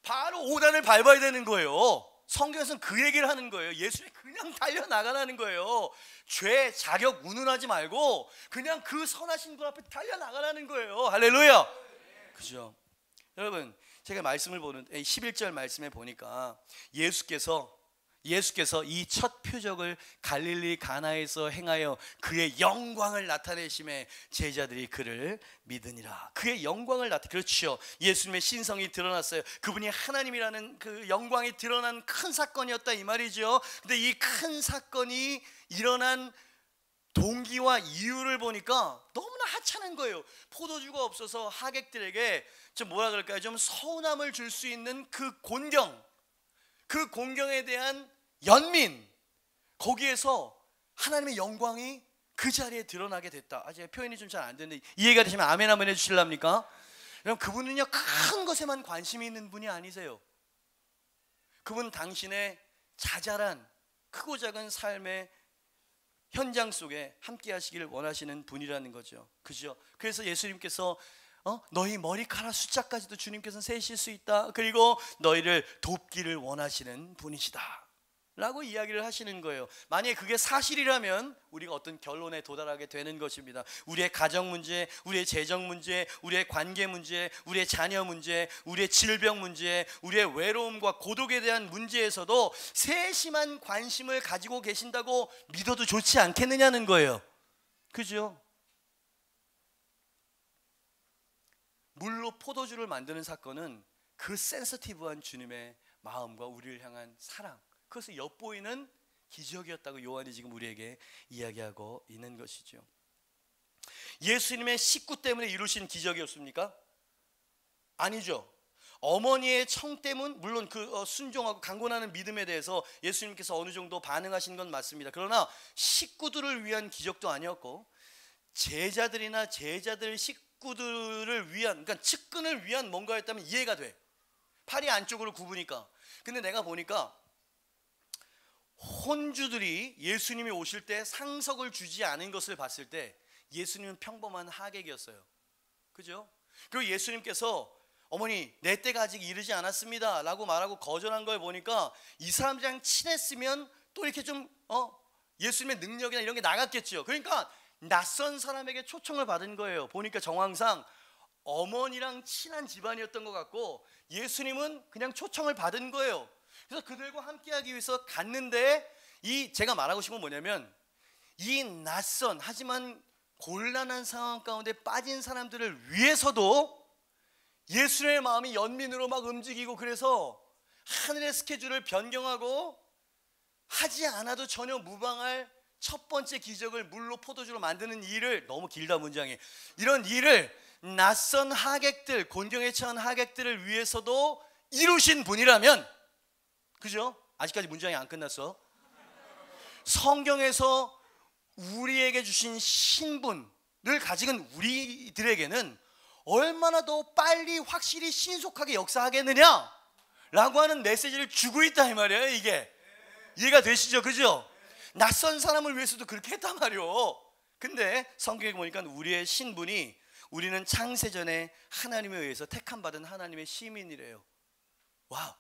바로 5단을 밟아야 되는 거예요. 성경에서는 그 얘기를 하는 거예요. 예수님이 그냥 달려나가라는 거예요. 죄 자격 운운하지 말고 그냥 그 선하신 분 앞에 달려나가라는 거예요. 할렐루야. 그죠? 여러분, 제가 말씀을 보는 11절 말씀에 보니까 예수께서 이 첫 표적을 갈릴리 가나에서 행하여 그의 영광을 나타내심에 제자들이 그를 믿으니라. 그의 영광을 그렇죠. 예수님의 신성이 드러났어요. 그분이 하나님이라는 그 영광이 드러난 큰 사건이었다 이 말이죠. 근데 이 큰 사건이 일어난 동기와 이유를 보니까 너무나 하찮은 거예요. 포도주가 없어서 하객들에게 좀 뭐라 그럴까요? 좀 서운함을 줄 수 있는 그 곤경, 그 공경에 대한 연민, 거기에서 하나님의 영광이 그 자리에 드러나게 됐다. 제가 표현이 좀 잘 안 되는데 이해가 되시면 아멘 한번 해주실랍니까? 여러분, 그분은요 큰 것에만 관심이 있는 분이 아니세요. 그분 당신의 자잘한 크고 작은 삶의 현장 속에 함께 하시기를 원하시는 분이라는 거죠. 그죠? 그래서 예수님께서 너희 머리카락 숫자까지도 주님께서는 세실 수 있다. 그리고 너희를 돕기를 원하시는 분이시다 라고 이야기를 하시는 거예요. 만약에 그게 사실이라면 우리가 어떤 결론에 도달하게 되는 것입니다. 우리의 가정 문제, 우리의 재정 문제, 우리의 관계 문제, 우리의 자녀 문제, 우리의 질병 문제, 우리의 외로움과 고독에 대한 문제에서도 세심한 관심을 가지고 계신다고 믿어도 좋지 않겠느냐는 거예요. 그죠? 물로 포도주를 만드는 사건은 그 센서티브한 주님의 마음과 우리를 향한 사랑, 그것을 엿보이는 기적이었다고 요한이 지금 우리에게 이야기하고 있는 것이죠. 예수님의 식구 때문에 이루신 기적이었습니까? 아니죠. 어머니의 청 때문, 물론 그 순종하고 강권하는 믿음에 대해서 예수님께서 어느 정도 반응하신 건 맞습니다. 그러나 식구들을 위한 기적도 아니었고 제자들이나 제자들 식구들을 위한, 그러니까 측근을 위한 뭔가였다면 이해가 돼. 팔이 안쪽으로 굽으니까. 근데 내가 보니까 혼주들이 예수님이 오실 때 상석을 주지 않은 것을 봤을 때 예수님은 평범한 하객이었어요. 그죠? 그리고 예수님께서 어머니 내 때가 아직 이르지 않았습니다 라고 말하고 거절한 걸 보니까 이 사람들이랑 친했으면 또 이렇게 좀 예수님의 능력이나 이런 게 나갔겠죠. 그러니까 낯선 사람에게 초청을 받은 거예요. 보니까 정황상 어머니랑 친한 집안이었던 것 같고 예수님은 그냥 초청을 받은 거예요. 그래서 그들과 함께하기 위해서 갔는데 제가 말하고 싶은 건 뭐냐면 이 낯선 하지만 곤란한 상황 가운데 빠진 사람들을 위해서도 예수님의 마음이 연민으로 막 움직이고 그래서 하늘의 스케줄을 변경하고 하지 않아도 전혀 무방할 첫 번째 기적을 물로 포도주로 만드는 일을, 너무 길다 문장이, 이런 일을 낯선 하객들, 곤경에 처한 하객들을 위해서도 이루신 분이라면, 그죠? 아직까지 문장이 안 끝났어. 성경에서 우리에게 주신 신분을 가진 우리들에게는 얼마나 더 빨리 확실히 신속하게 역사하겠느냐 라고 하는 메시지를 주고 있다 이 말이에요. 이게 이해가 되시죠? 그죠? 낯선 사람을 위해서도 그렇게 했단 말이에요. 근데 성경에 보니까 우리의 신분이, 우리는 창세전에 하나님에 의해서 택함받은 하나님의 시민이래요. 와우,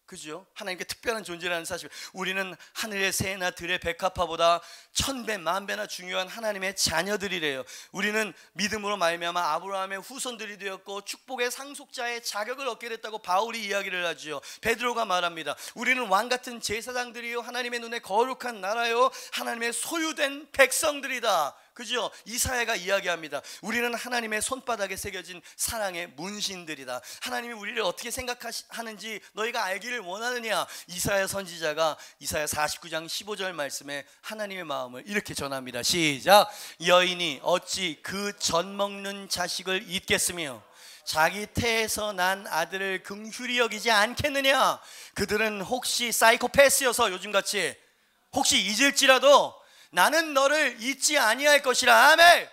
그죠? 하나님께 특별한 존재라는 사실. 우리는 하늘의 새나 들의 백합화보다 천배 만배나 중요한 하나님의 자녀들이래요. 우리는 믿음으로 말미암아 아브라함의 후손들이 되었고 축복의 상속자의 자격을 얻게 됐다고 바울이 이야기를 하지요. 베드로가 말합니다. 우리는 왕같은 제사장들이요 하나님의 눈에 거룩한 나라요 하나님의 소유된 백성들이다. 그죠? 이사야가 이야기합니다. 우리는 하나님의 손바닥에 새겨진 사랑의 문신들이다. 하나님이 우리를 어떻게 생각하는지 너희가 알기를 원하느냐. 이사야 선지자가 이사야 49장 15절 말씀에 하나님의 마음을 이렇게 전합니다. 시작. 여인이 어찌 그 젖 먹는 자식을 잊겠으며 자기 태에서 난 아들을 긍휼히 여기지 않겠느냐. 그들은 혹시 사이코패스여서 요즘같이 혹시 잊을지라도 나는 너를 잊지 아니할 것이라. 아멘.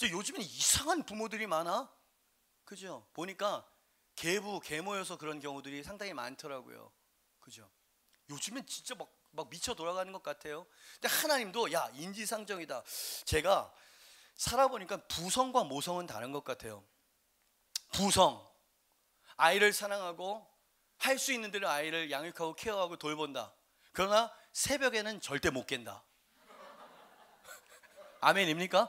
요즘에는 이상한 부모들이 많아. 그죠? 보니까 계부, 계모여서 그런 경우들이 상당히 많더라고요. 그죠? 요즘엔 진짜 막 미쳐 돌아가는 것 같아요. 근데 하나님도 야, 인지상정이다. 제가 살아보니까 부성과 모성은 다른 것 같아요. 부성, 아이를 사랑하고 할 수 있는 대로 아이를 양육하고 케어하고 돌본다. 그러나 새벽에는 절대 못 깬다. 아멘입니까?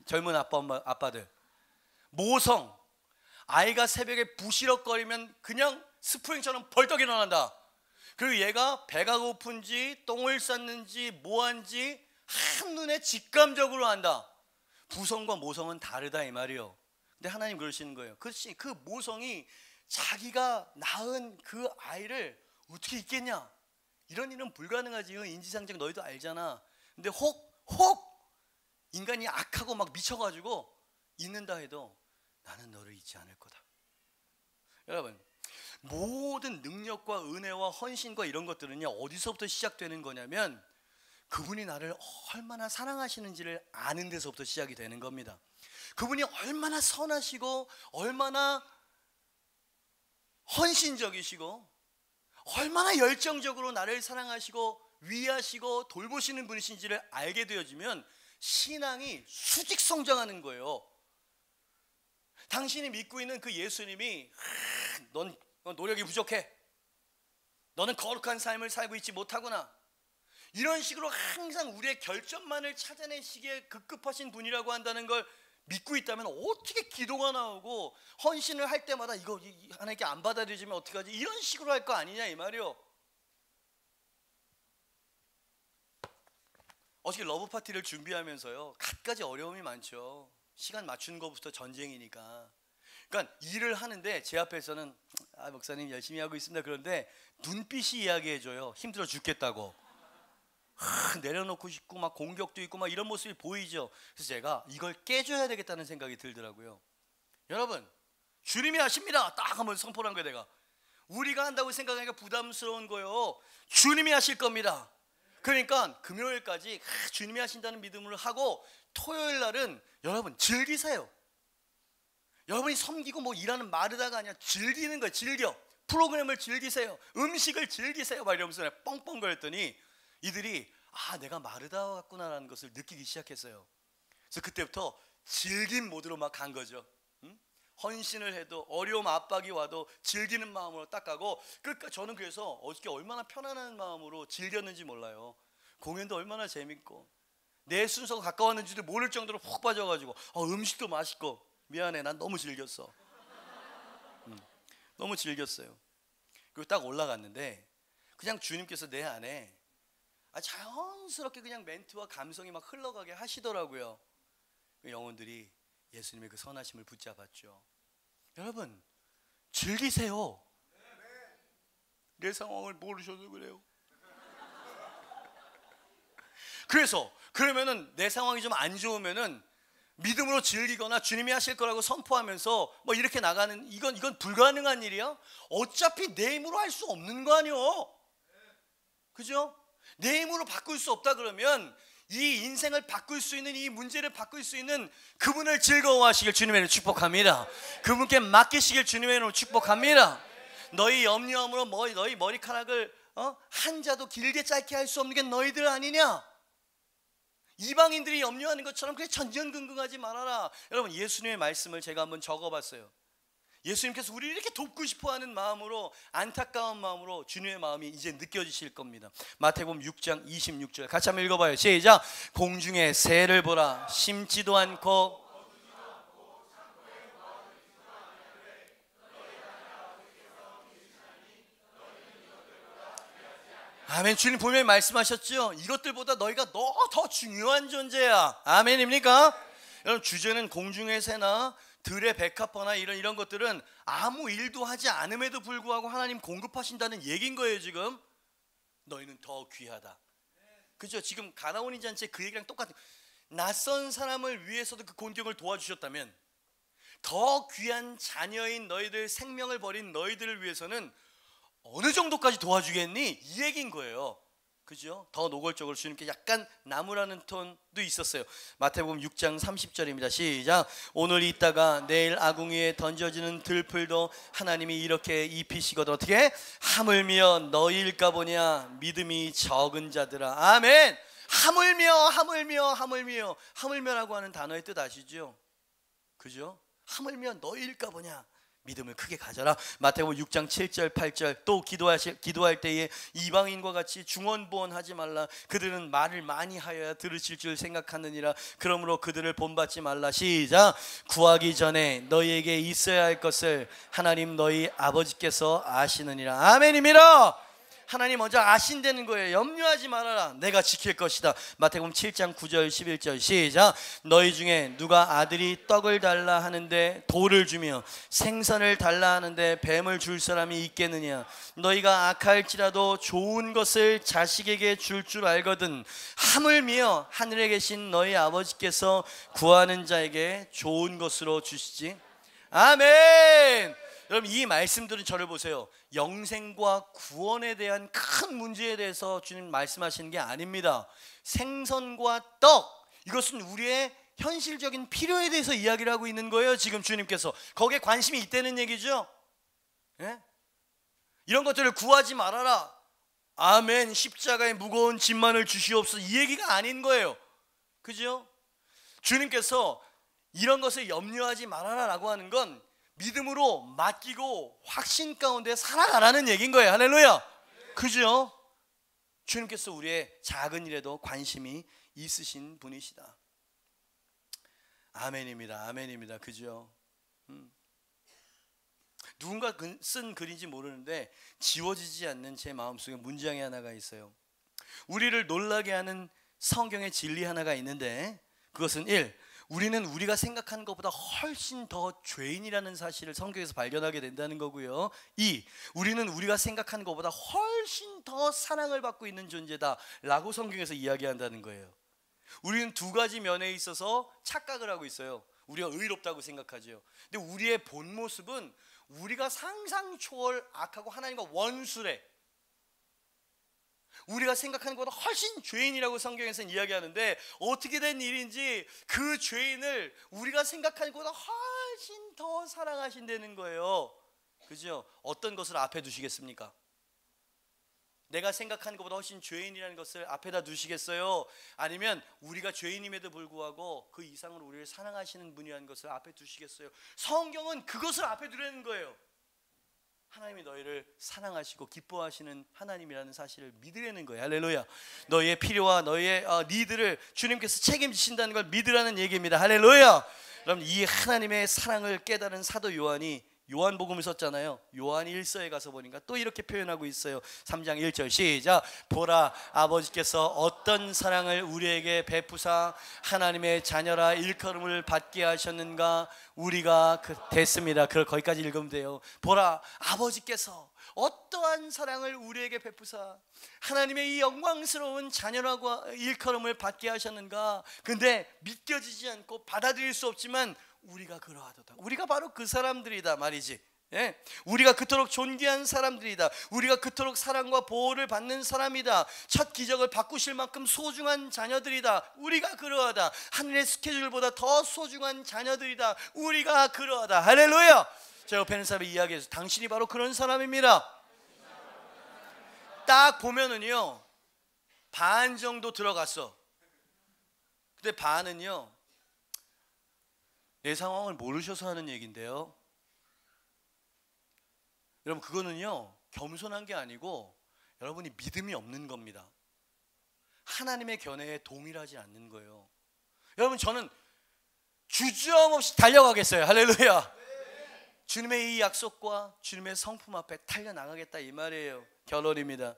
젊은 아빠들. 모성, 아이가 새벽에 부시럭거리면 그냥 스프링처럼 벌떡 일어난다. 그리고 얘가 배가 고픈지 똥을 쌌는지 뭐한지 한눈에 직감적으로 안다. 부성과 모성은 다르다 이 말이요. 근데 하나님 그러시는 거예요. 그렇지, 그 모성이 자기가 낳은 그 아이를 어떻게 잊겠냐. 이런 일은 불가능하지. 인지상정 너희도 알잖아. 근데 혹 인간이 악하고 막 미쳐가지고 잊는다 해도 나는 너를 잊지 않을 거다. 여러분, 모든 능력과 은혜와 헌신과 이런 것들은요 어디서부터 시작되는 거냐면 그분이 나를 얼마나 사랑하시는지를 아는 데서부터 시작이 되는 겁니다. 그분이 얼마나 선하시고 얼마나 헌신적이시고 얼마나 열정적으로 나를 사랑하시고 위하시고 돌보시는 분이신지를 알게 되어지면 신앙이 수직 성장하는 거예요. 당신이 믿고 있는 그 예수님이 넌 노력이 부족해, 너는 거룩한 삶을 살고 있지 못하구나, 이런 식으로 항상 우리의 결점만을 찾아내시기에 급급하신 분이라고 한다는 걸 믿고 있다면 어떻게 기도가 나오고 헌신을 할 때마다 이거 하나님께 안 받아들이면 어떡하지, 이런 식으로 할 거 아니냐 이 말이요. 어떻게 러브 파티를 준비하면서요 갖가지 어려움이 많죠. 시간 맞추는 것부터 전쟁이니까. 그러니까 일을 하는데 제 앞에서는 목사님 열심히 하고 있습니다. 그런데 눈빛이 이야기해줘요. 힘들어 죽겠다고. 내려놓고 싶고 막 공격도 있고 막 이런 모습이 보이죠. 그래서 제가 이걸 깨줘야 되겠다는 생각이 들더라고요. 여러분, 주님이 하십니다. 딱 한번 선포를 한 거예요. 내가 우리가 한다고 생각하니까 부담스러운 거예요. 주님이 하실 겁니다. 그러니까 금요일까지 주님이 하신다는 믿음을 하고 토요일 날은 여러분 즐기세요. 여러분이 섬기고 뭐 일하는 마르다가 아니라 즐기는 거예요. 즐겨. 프로그램을 즐기세요. 음식을 즐기세요. 막 이러면서 뻥뻥거렸더니 이들이 내가 마르다 같구나라는 것을 느끼기 시작했어요. 그래서 그때부터 즐긴 모드로 막 간 거죠. 헌신을 해도 어려움 압박이 와도 즐기는 마음으로 딱 가고, 그러니까 저는 그래서 어저께 얼마나 편안한 마음으로 즐겼는지 몰라요. 공연도 얼마나 재밌고 내 순서가 가까웠는지도 모를 정도로 푹 빠져가지고 음식도 맛있고, 미안해 난 너무 즐겼어. 너무 즐겼어요. 그리고 딱 올라갔는데 그냥 주님께서 내 안에 자연스럽게 그냥 멘트와 감성이 막 흘러가게 하시더라고요. 영혼들이 예수님의 그 선하심을 붙잡았죠. 여러분 즐기세요. 내 상황을 모르셔도 그래요. 그래서 그러면은 내 상황이 좀 안 좋으면은 믿음으로 즐기거나 주님이 하실 거라고 선포하면서 뭐 이렇게 나가는 이건 불가능한 일이야. 어차피 내 힘으로 할 수 없는 거 아니요. 그죠? 내 힘으로 바꿀 수 없다 그러면 이 인생을 바꿀 수 있는, 이 문제를 바꿀 수 있는 그분을 즐거워하시길 주님의 이름으로 축복합니다. 그분께 맡기시길 주님의 이름으로 축복합니다. 너희 염려함으로 너희 머리카락을 한 자도 길게 짧게 할 수 없는 게 너희들 아니냐. 이방인들이 염려하는 것처럼 그렇게 전전긍긍하지 말아라. 여러분 예수님의 말씀을 제가 한번 적어봤어요. 예수님께서 우리를 이렇게 돕고 싶어하는 마음으로, 안타까운 마음으로 주님의 마음이 이제 느껴지실 겁니다. 마태복음 6장 26절 같이 한번 읽어봐요. 시작. 공중의 새를 보라. 심지도 않고 아멘. 주님 분명히 말씀하셨죠. 이것들보다 너희가 더 중요한 존재야. 아멘입니까? 여러분, 주제는 공중의 새나 들의 백합화나 이런 것들은 아무 일도 하지 않음에도 불구하고 하나님 공급하신다는 얘기인 거예요. 지금 너희는 더 귀하다. 그죠? 지금 가나오니 잔치에 그 얘기랑 똑같은, 낯선 사람을 위해서도 그 곤경을 도와주셨다면 더 귀한 자녀인 너희들, 생명을 버린 너희들을 위해서는 어느 정도까지 도와주겠니? 이 얘기인 거예요. 그죠? 더 노골적으로 주님께 약간 나무라는 톤도 있었어요. 마태복음 6장 30절입니다. 시작. 오늘 있다가 내일 아궁이에 던져지는 들풀도 하나님이 이렇게 입히시거든 어떻게? 하물며 너희일까 보냐 믿음이 적은 자들아. 아멘. 하물며라고 하는 단어의 뜻 아시죠? 그죠? 하물며 너희일까 보냐 믿음을 크게 가져라. 마태복음 6장 7절 8절 또 기도할 때에 이방인과 같이 중언부언하지 말라. 그들은 말을 많이 하여야 들으실 줄 생각하느니라. 그러므로 그들을 본받지 말라. 시작. 구하기 전에 너희에게 있어야 할 것을 하나님 너희 아버지께서 아시느니라. 아멘입니다. 하나님 먼저 아신다는 거예요. 염려하지 말아라. 내가 지킬 것이다. 마태복음 7장 9절 11절 시작. 너희 중에 누가 아들이 떡을 달라 하는데 돌을 주며 생선을 달라 하는데 뱀을 줄 사람이 있겠느냐. 너희가 악할지라도 좋은 것을 자식에게 줄 알거든 하물며 하늘에 계신 너희 아버지께서 구하는 자에게 좋은 것으로 주시지. 아멘. 여러분, 이 말씀들은 저를 보세요. 영생과 구원에 대한 큰 문제에 대해서 주님 말씀하시는 게 아닙니다. 생선과 떡, 이것은 우리의 현실적인 필요에 대해서 이야기를 하고 있는 거예요. 지금 주님께서 거기에 관심이 있다는 얘기죠. 예? 이런 것들을 구하지 말아라. 아멘. 십자가의 무거운 짐만을 주시옵소서. 이 얘기가 아닌 거예요. 그죠? 주님께서 이런 것을 염려하지 말아라 라고 하는 건 믿음으로 맡기고 확신 가운데 살아가라는 얘기인 거예요. 할렐루야. 그죠? 주님께서 우리의 작은 일에도 관심이 있으신 분이시다. 아멘입니다. 아멘입니다. 그죠? 누군가 쓴 글인지 모르는데 지워지지 않는 제 마음속에 문장이 하나가 있어요. 우리를 놀라게 하는 성경의 진리 하나가 있는데 그것은 1. 우리는 우리가 생각하는 것보다 훨씬 더 죄인이라는 사실을 성경에서 발견하게 된다는 거고요. 2. 우리는 우리가 생각하는 것보다 훨씬 더 사랑을 받고 있는 존재다 라고 성경에서 이야기한다는 거예요. 우리는 두 가지 면에 있어서 착각을 하고 있어요. 우리가 의롭다고 생각하죠. 근데 우리의 본 모습은 우리가 상상 초월 악하고 하나님과 원수래. 우리가 생각하는 것보다 훨씬 죄인이라고 성경에서는 이야기하는데 어떻게 된 일인지 그 죄인을 우리가 생각하는 것보다 훨씬 더 사랑하신다는 거예요. 그죠? 어떤 것을 앞에 두시겠습니까? 내가 생각하는 것보다 훨씬 죄인이라는 것을 앞에다 두시겠어요? 아니면 우리가 죄인임에도 불구하고 그 이상으로 우리를 사랑하시는 분이라는 것을 앞에 두시겠어요? 성경은 그것을 앞에 두라는 거예요. 하나님이 너희를 사랑하시고 기뻐하시는 하나님이라는 사실을 믿으라는 거예요. 할렐루야. 너희의 필요와 너희의 니드를 주님께서 책임지신다는 걸 믿으라는 얘기입니다. 할렐루야. 여러분, 이 하나님의 사랑을 깨달은 사도 요한이 요한복음을 썼잖아요. 요한 1서에 가서 보니까 또 이렇게 표현하고 있어요. 3장 1절 시작. 보라, 아버지께서 어떤 사랑을 우리에게 베푸사 하나님의 자녀라 일컬음을 받게 하셨는가. 우리가 됐습니다. 거기까지 읽으면 돼요. 보라, 아버지께서 어떠한 사랑을 우리에게 베푸사 하나님의 이 영광스러운 자녀라고 일컬음을 받게 하셨는가. 근데 믿겨지지 않고 받아들일 수 없지만 우리가 그러하도다. 우리가 바로 그 사람들이다 말이지. 예? 우리가 그토록 존귀한 사람들이다. 우리가 그토록 사랑과 보호를 받는 사람이다. 첫 기적을 바꾸실 만큼 소중한 자녀들이다. 우리가 그러하다. 하늘의 스케줄보다 더 소중한 자녀들이다. 우리가 그러하다. 할렐루야. 제 옆에 있는 사람이 이야기해서 당신이 바로 그런 사람입니다. 딱 보면은요 반 정도 들어갔어. 근데 반은요 내 상황을 모르셔서 하는 얘기인데요. 여러분 그거는요 겸손한 게 아니고 여러분이 믿음이 없는 겁니다. 하나님의 견해에 동일하지 않는 거예요. 여러분 저는 주저없이 달려가겠어요. 할렐루야. 주님의 이 약속과 주님의 성품 앞에 달려나가겠다 이 말이에요. 결론입니다.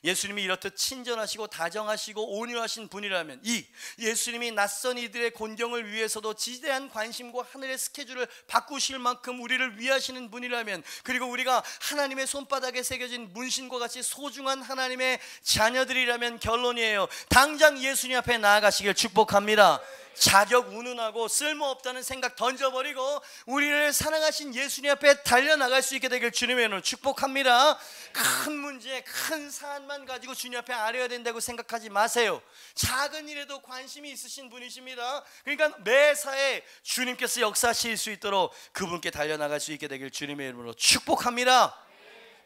예수님이 이렇듯 친절하시고 다정하시고 온유하신 분이라면, 이 예수님이 낯선 이들의 곤경을 위해서도 지대한 관심과 하늘의 스케줄을 바꾸실 만큼 우리를 위하시는 분이라면, 그리고 우리가 하나님의 손바닥에 새겨진 문신과 같이 소중한 하나님의 자녀들이라면 결론이에요. 당장 예수님 앞에 나아가시길 축복합니다. 자격 운운하고 쓸모없다는 생각 던져버리고 우리를 사랑하신 예수님 앞에 달려나갈 수 있게 되길 주님의 이름으로 축복합니다. 큰 문제, 큰 사안만 가지고 주님 앞에 아뢰어야 된다고 생각하지 마세요. 작은 일에도 관심이 있으신 분이십니다. 그러니까 매사에 주님께서 역사하실 수 있도록 그분께 달려나갈 수 있게 되길 주님의 이름으로 축복합니다.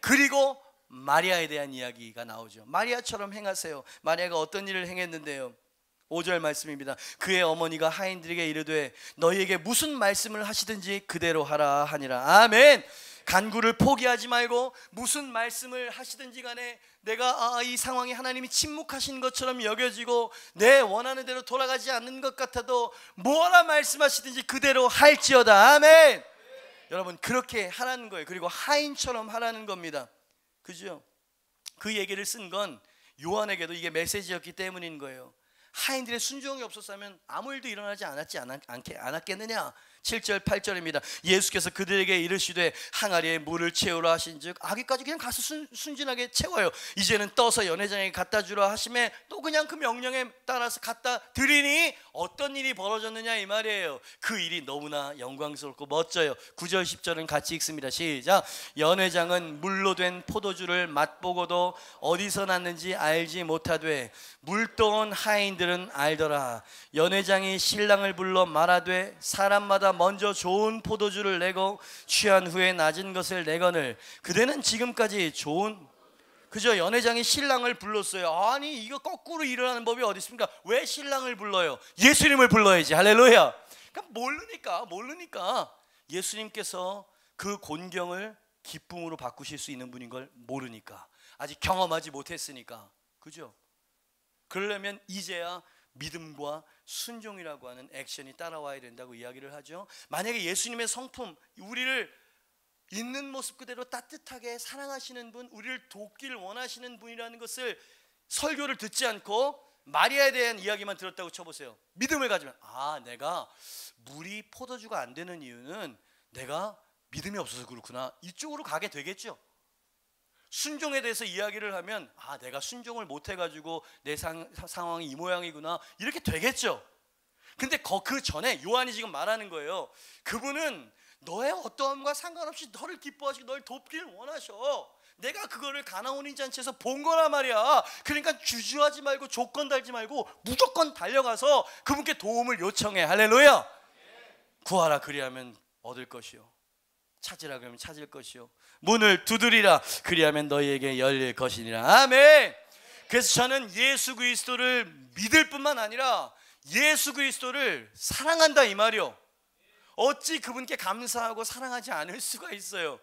그리고 마리아에 대한 이야기가 나오죠. 마리아처럼 행하세요. 마리아가 어떤 일을 행했는데요? 5절 말씀입니다. 그의 어머니가 하인들에게 이르되 너희에게 무슨 말씀을 하시든지 그대로 하라 하니라. 아멘. 간구를 포기하지 말고 무슨 말씀을 하시든지 간에 내가 이 상황이 하나님이 침묵하신 것처럼 여겨지고 내 원하는 대로 돌아가지 않는 것 같아도 뭐라 말씀하시든지 그대로 할지어다. 아멘. 여러분 그렇게 하라는 거예요. 그리고 하인처럼 하라는 겁니다. 그죠? 그 얘기를 쓴 건 요한에게도 이게 메시지였기 때문인 거예요. 하인들의 순종이 없었다면 아무 일도 일어나지 않았겠느냐. 7절 8절입니다. 예수께서 그들에게 이르시되 항아리에 물을 채우라 하신즉 아기까지 그냥 가서 순진하게 채워요. 이제는 떠서 연회장에 갖다 주라 하심에 또 그냥 그 명령에 따라서 갖다 드리니 어떤 일이 벌어졌느냐 이 말이에요. 그 일이 너무나 영광스럽고 멋져요. 9절 10절은 같이 읽습니다. 시작. 연회장은 물로 된 포도주를 맛보고도 어디서 났는지 알지 못하되 물떠온 하인들은 알더라. 연회장이 신랑을 불러 말하되 사람마다 먼저 좋은 포도주를 내고 취한 후에 낮은 것을 내거늘 그대는 지금까지 좋은, 그죠? 연회장이 신랑을 불렀어요. 아니 이거 거꾸로 일어나는 법이 어디 있습니까? 왜 신랑을 불러요? 예수님을 불러야지. 할렐루야. 그러니까 모르니까 예수님께서 그 곤경을 기쁨으로 바꾸실 수 있는 분인 걸 모르니까, 아직 경험하지 못했으니까, 그죠? 그러려면 이제야 믿음과 순종이라고 하는 액션이 따라와야 된다고 이야기를 하죠. 만약에 예수님의 성품, 우리를 있는 모습 그대로 따뜻하게 사랑하시는 분, 우리를 돕기를 원하시는 분이라는 것을 설교를 듣지 않고 마리아에 대한 이야기만 들었다고 쳐보세요. 믿음을 가지면 내가 물이 포도주가 안 되는 이유는 내가 믿음이 없어서 그렇구나, 이쪽으로 가게 되겠죠. 순종에 대해서 이야기를 하면 내가 순종을 못해가지고 내 상황이 이 모양이구나 이렇게 되겠죠. 근데 그 전에 요한이 지금 말하는 거예요. 그분은 너의 어떠함과 상관없이 너를 기뻐하시고 너를 돕기를 원하셔. 내가 그거를 가나온인 잔치에서 본 거란 말이야. 그러니까 주저하지 말고 조건 달지 말고 무조건 달려가서 그분께 도움을 요청해. 할렐루야. 구하라 그리하면 얻을 것이요, 찾으라 그러면 찾을 것이요, 문을 두드리라 그리하면 너희에게 열릴 것이니라. 아멘. 그래서 저는 예수 그리스도를 믿을 뿐만 아니라 예수 그리스도를 사랑한다 이 말이요. 어찌 그분께 감사하고 사랑하지 않을 수가 있어요.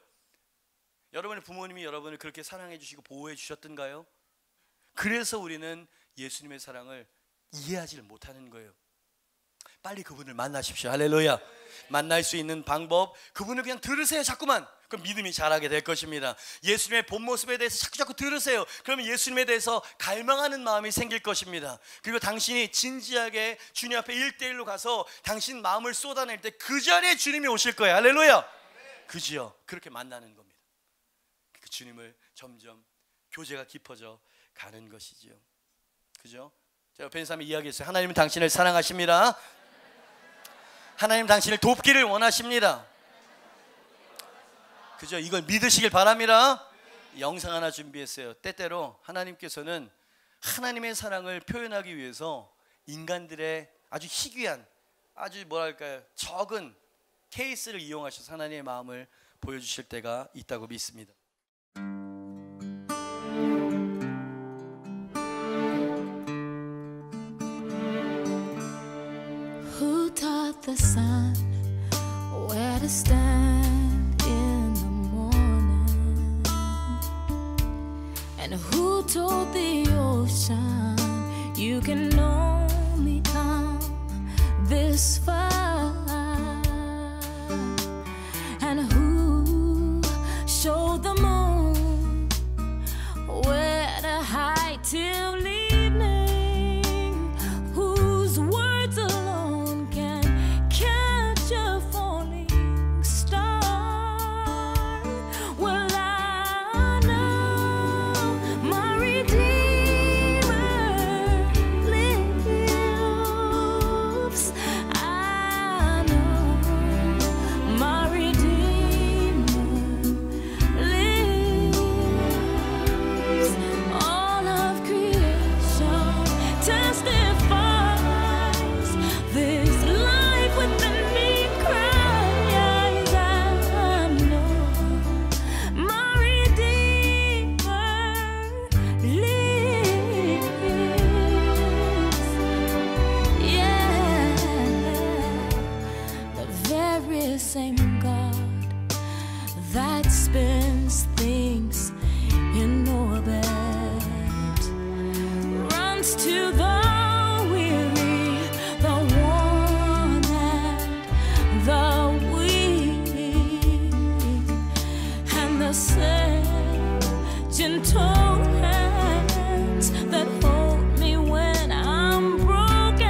여러분의 부모님이 여러분을 그렇게 사랑해 주시고 보호해 주셨던가요? 그래서 우리는 예수님의 사랑을 이해하지를 못하는 거예요. 빨리 그분을 만나십시오. 할렐루야. 만날 수 있는 방법, 그분을 그냥 들으세요. 자꾸만. 그럼 믿음이 자라게 될 것입니다. 예수님의 본 모습에 대해서 자꾸 들으세요. 그러면 예수님에 대해서 갈망하는 마음이 생길 것입니다. 그리고 당신이 진지하게 주님 앞에 1대1로 가서 당신 마음을 쏟아낼 때 그 자리에 주님이 오실 거예요. 할렐루야. 그지요? 그렇게 만나는 겁니다. 그 주님을 점점 교제가 깊어져 가는 것이지요. 그죠? 자, 옆에 있는 사람이 이야기했어요. 하나님은 당신을 사랑하십니다. 하나님 당신을 돕기를 원하십니다. 그죠? 이걸 믿으시길 바랍니다. 영상 하나 준비했어요. 때때로 하나님께서는 하나님의 사랑을 표현하기 위해서 인간들의 아주 희귀한, 아주 뭐랄까요, 적은 케이스를 이용하셔서 하나님의 마음을 보여주실 때가 있다고 믿습니다. Who taught the sun where to stand in the morning? can only come this far, and who showed the moon where to hide till evening, whose words alone can catch a falling star? Well, I know my Redeemer lives. I know my Redeemer lives. All of creation testifies this life within me cries. I know my Redeemer lives. Yeah, the very same God that spins things in orbit runs to the weary, the worn, and the weak, and the same gentle hands that hold me when I'm broken.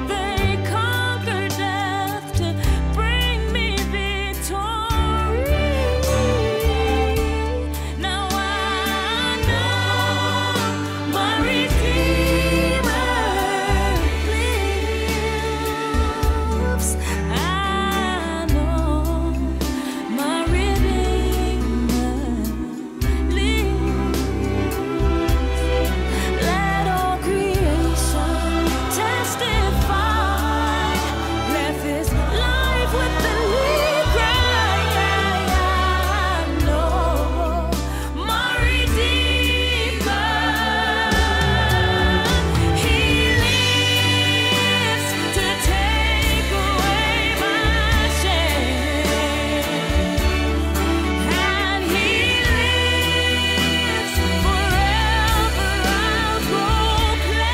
They conquer death to bring me victory. Now I know my Redeemer lives. I know my Redeemer lives. Let all creation testify. Let this life within me cry. I know my Redeemer. He lives to take away my shame, and He lives forever. I'll proclaim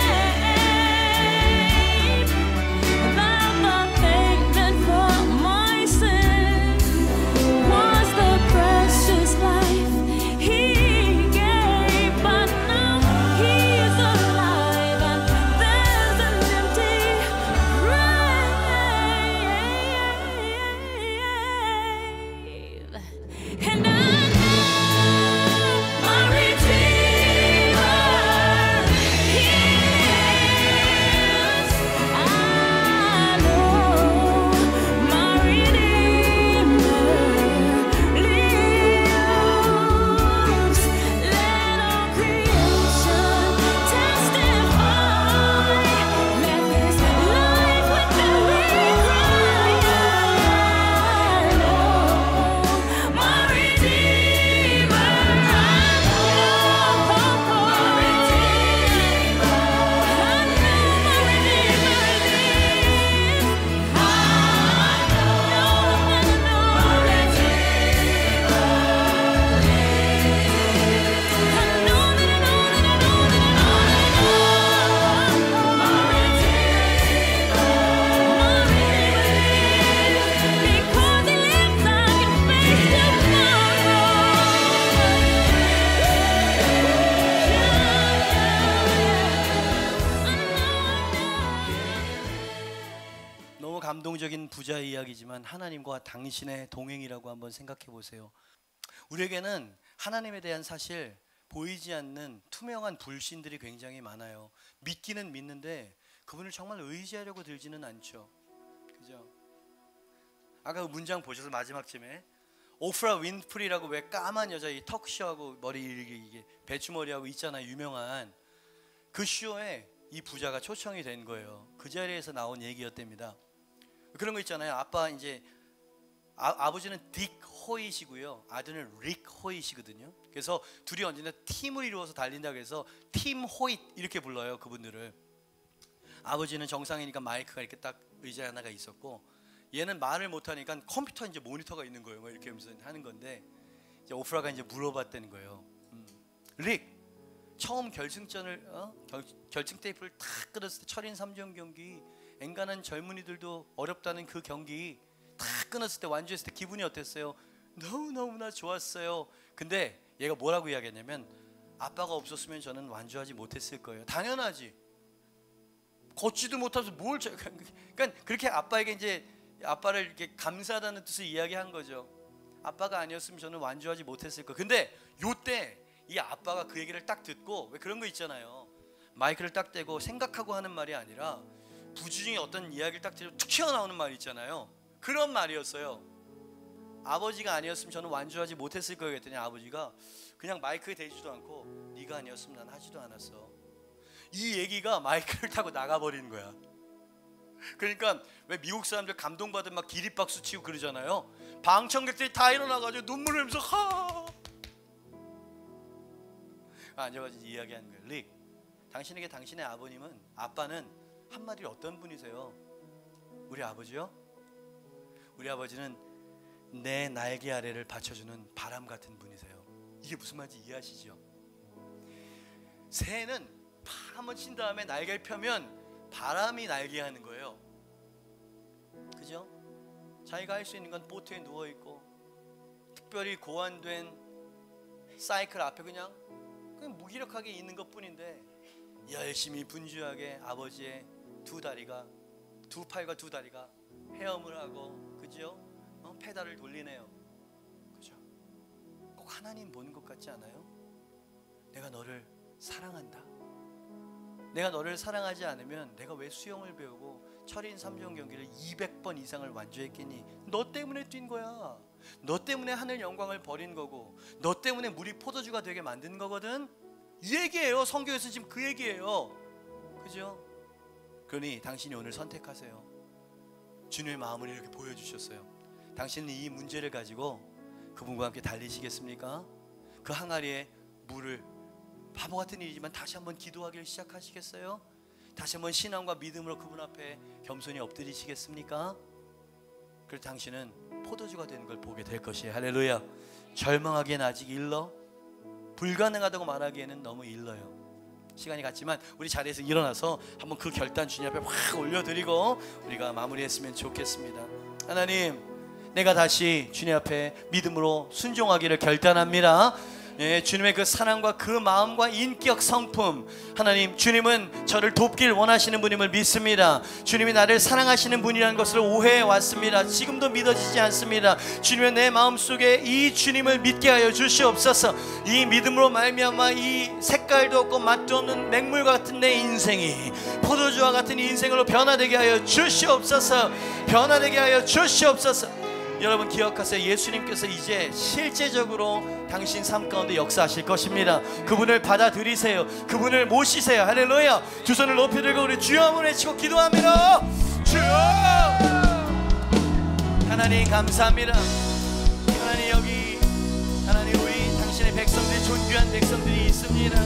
that the payment for my sin was the precious life He gave. But now He is alive, and there's an empty grave. And I know my Redeemer lives. I know my Redeemer lives. Let all creation testify. Let this life within me cry. I know my Redeemer. I know my Redeemer. I know my Redeemer lives. I know my Redeemer 너무 감동적인 부자 이야기지만 하나님과 당신의 동행이라고 한번 생각해 보세요. 우리에게는 하나님에 대한 사실 보이지 않는 투명한 불신들이 굉장히 많아요. 믿기는 믿는데 그분을 정말 의지하려고 들지는 않죠. 그죠? 아까 그 문장 보셔서 마지막쯤에 오프라 윈프리라고 왜 까만 여자 이 턱쇼하고 머리 이게 배추머리하고 있잖아요. 유명한 그 쇼에 이 부자가 초청이 된 거예요. 그 자리에서 나온 얘기였답니다. 그런 거 있잖아요. 아빠 이제 아버지는 딕 호잇이고요. 아들은 릭 호잇이거든요. 그래서 둘이 언제나 팀을 이루어서 달린다고 해서 팀 호잇 이렇게 불러요. 그분들을. 아버지는 정상이니까 마이크가 이렇게 딱 의자 하나가 있었고, 얘는 말을 못하니까 컴퓨터 이제 모니터가 있는 거예요. 뭐 이렇게 하면서 하는 건데, 이제 오프라가 이제 물어봤다는 거예요. 릭, 처음 결승전을 결승 테이프를 탁 끊었을 때 철인 3종 경기, 앵간한 젊은이들도 어렵다는 그 경기 탁 끊었을 때 완주했을 때 기분이 어땠어요? 너무너무나 좋았어요. 근데 얘가 뭐라고 이야기했냐면 아빠가 없었으면 저는 완주하지 못했을 거예요. 당연하지. 걷지도 못하면서 뭘 그러니까 그렇게 아빠에게 이제 아빠를 이렇게 감사하다는 뜻을 이야기한 거죠. 아빠가 아니었으면 저는 완주하지 못했을 거예요. 근데 요때 이 아빠가 그 얘기를 딱 듣고, 왜 그런 거 있잖아요. 마이크를 딱 대고 생각하고 하는 말이 아니라 부주중에 어떤 이야기를 딱 들으면 툭 튀어나오는 말이 있잖아요. 그런 말이었어요. 아버지가 아니었으면 저는 완주하지 못했을 거예요 했더니 아버지가 그냥 마이크에 대지도 않고 네가 아니었으면 난 하지도 않았어. 이 얘기가 마이크를 타고 나가버리는 거야. 그러니까 왜 미국 사람들 감동받으면 막 기립박수 치고 그러잖아요. 방청객들이 다 일어나가지고 눈물을 흘리면서 앉아가지고 이야기하는 거예요. 릭, 당신에게 당신의 아빠는 한마디로 어떤 분이세요? 우리 아버지요? 우리 아버지는 내 날개 아래를 받쳐주는 바람 같은 분이세요. 이게 무슨 말인지 이해하시죠? 새는 팍 한번 친 다음에 날개를 펴면 바람이 날개하는 거예요. 그죠? 자기가 할 수 있는 건 보트에 누워있고 특별히 고안된 사이클 앞에 그냥 무기력하게 있는 것 뿐인데 열심히 분주하게 아버지의 두 팔과 두 다리가 헤엄을 하고, 그죠? 페달을 돌리네요. 그죠? 꼭 하나님 보는 것 같지 않아요? 내가 너를 사랑한다. 내가 너를 사랑하지 않으면 내가 왜 수영을 배우고 철인 3종 경기를 200번 이상을 완주했겠니? 너 때문에 뛴 거야. 너 때문에 하늘 영광을 버린 거고, 너 때문에 물이 포도주가 되게 만든 거거든. 이 얘기예요. 성경에서 지금 그 얘기예요. 그죠? 그러니 당신이 오늘 선택하세요. 주님의 마음을 이렇게 보여주셨어요. 당신은 이 문제를 가지고 그분과 함께 달리시겠습니까? 그 항아리에 물을, 바보 같은 일이지만 다시 한번 기도하기를 시작하시겠어요? 다시 한번 신앙과 믿음으로 그분 앞에 겸손히 엎드리시겠습니까? 그래서 당신은 포도주가 되는 걸 보게 될 것이에요. 할렐루야. 절망하기엔 아직 일러, 불가능하다고 말하기에는 너무 일러요. 시간이 갔지만 우리 자리에서 일어나서 한번 그 결단 주님 앞에 확 올려드리고 우리가 마무리했으면 좋겠습니다. 하나님, 내가 다시 주님 앞에 믿음으로 순종하기를 결단합니다. 예, 주님의 그 사랑과 그 마음과 인격 성품, 하나님, 주님은 저를 돕길 원하시는 분임을 믿습니다. 주님이 나를 사랑하시는 분이라는 것을 오해해 왔습니다. 지금도 믿어지지 않습니다. 주님의 내 마음속에 이 주님을 믿게 하여 주시옵소서. 이 믿음으로 말미암아 이 색깔도 없고 맛도 없는 맹물 같은 내 인생이 포도주와 같은 인생으로 변화되게 하여 주시옵소서. 변화되게 하여 주시옵소서. 여러분 기억하세요. 예수님께서 이제 실제적으로 당신 삶 가운데 역사하실 것입니다. 그분을 받아들이세요. 그분을 모시세요. 할렐루야. 두 손을 높이 들고 우리 주여 한번 외치고 기도합니다. 주여! 하나님 감사합니다. 하나님, 여기 하나님 우리 당신의 백성들이, 존귀한 백성들이 있습니다.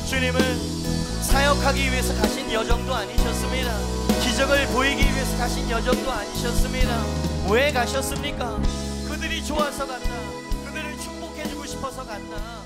주님은 사역하기 위해서 가신 여정도 아니셨습니다. 기적을 보이기 위해서 가신 여정도 아니셨습니다. 왜 가셨습니까? 그들이 좋아서 갔나? 그들을 축복해주고 싶어서 갔나?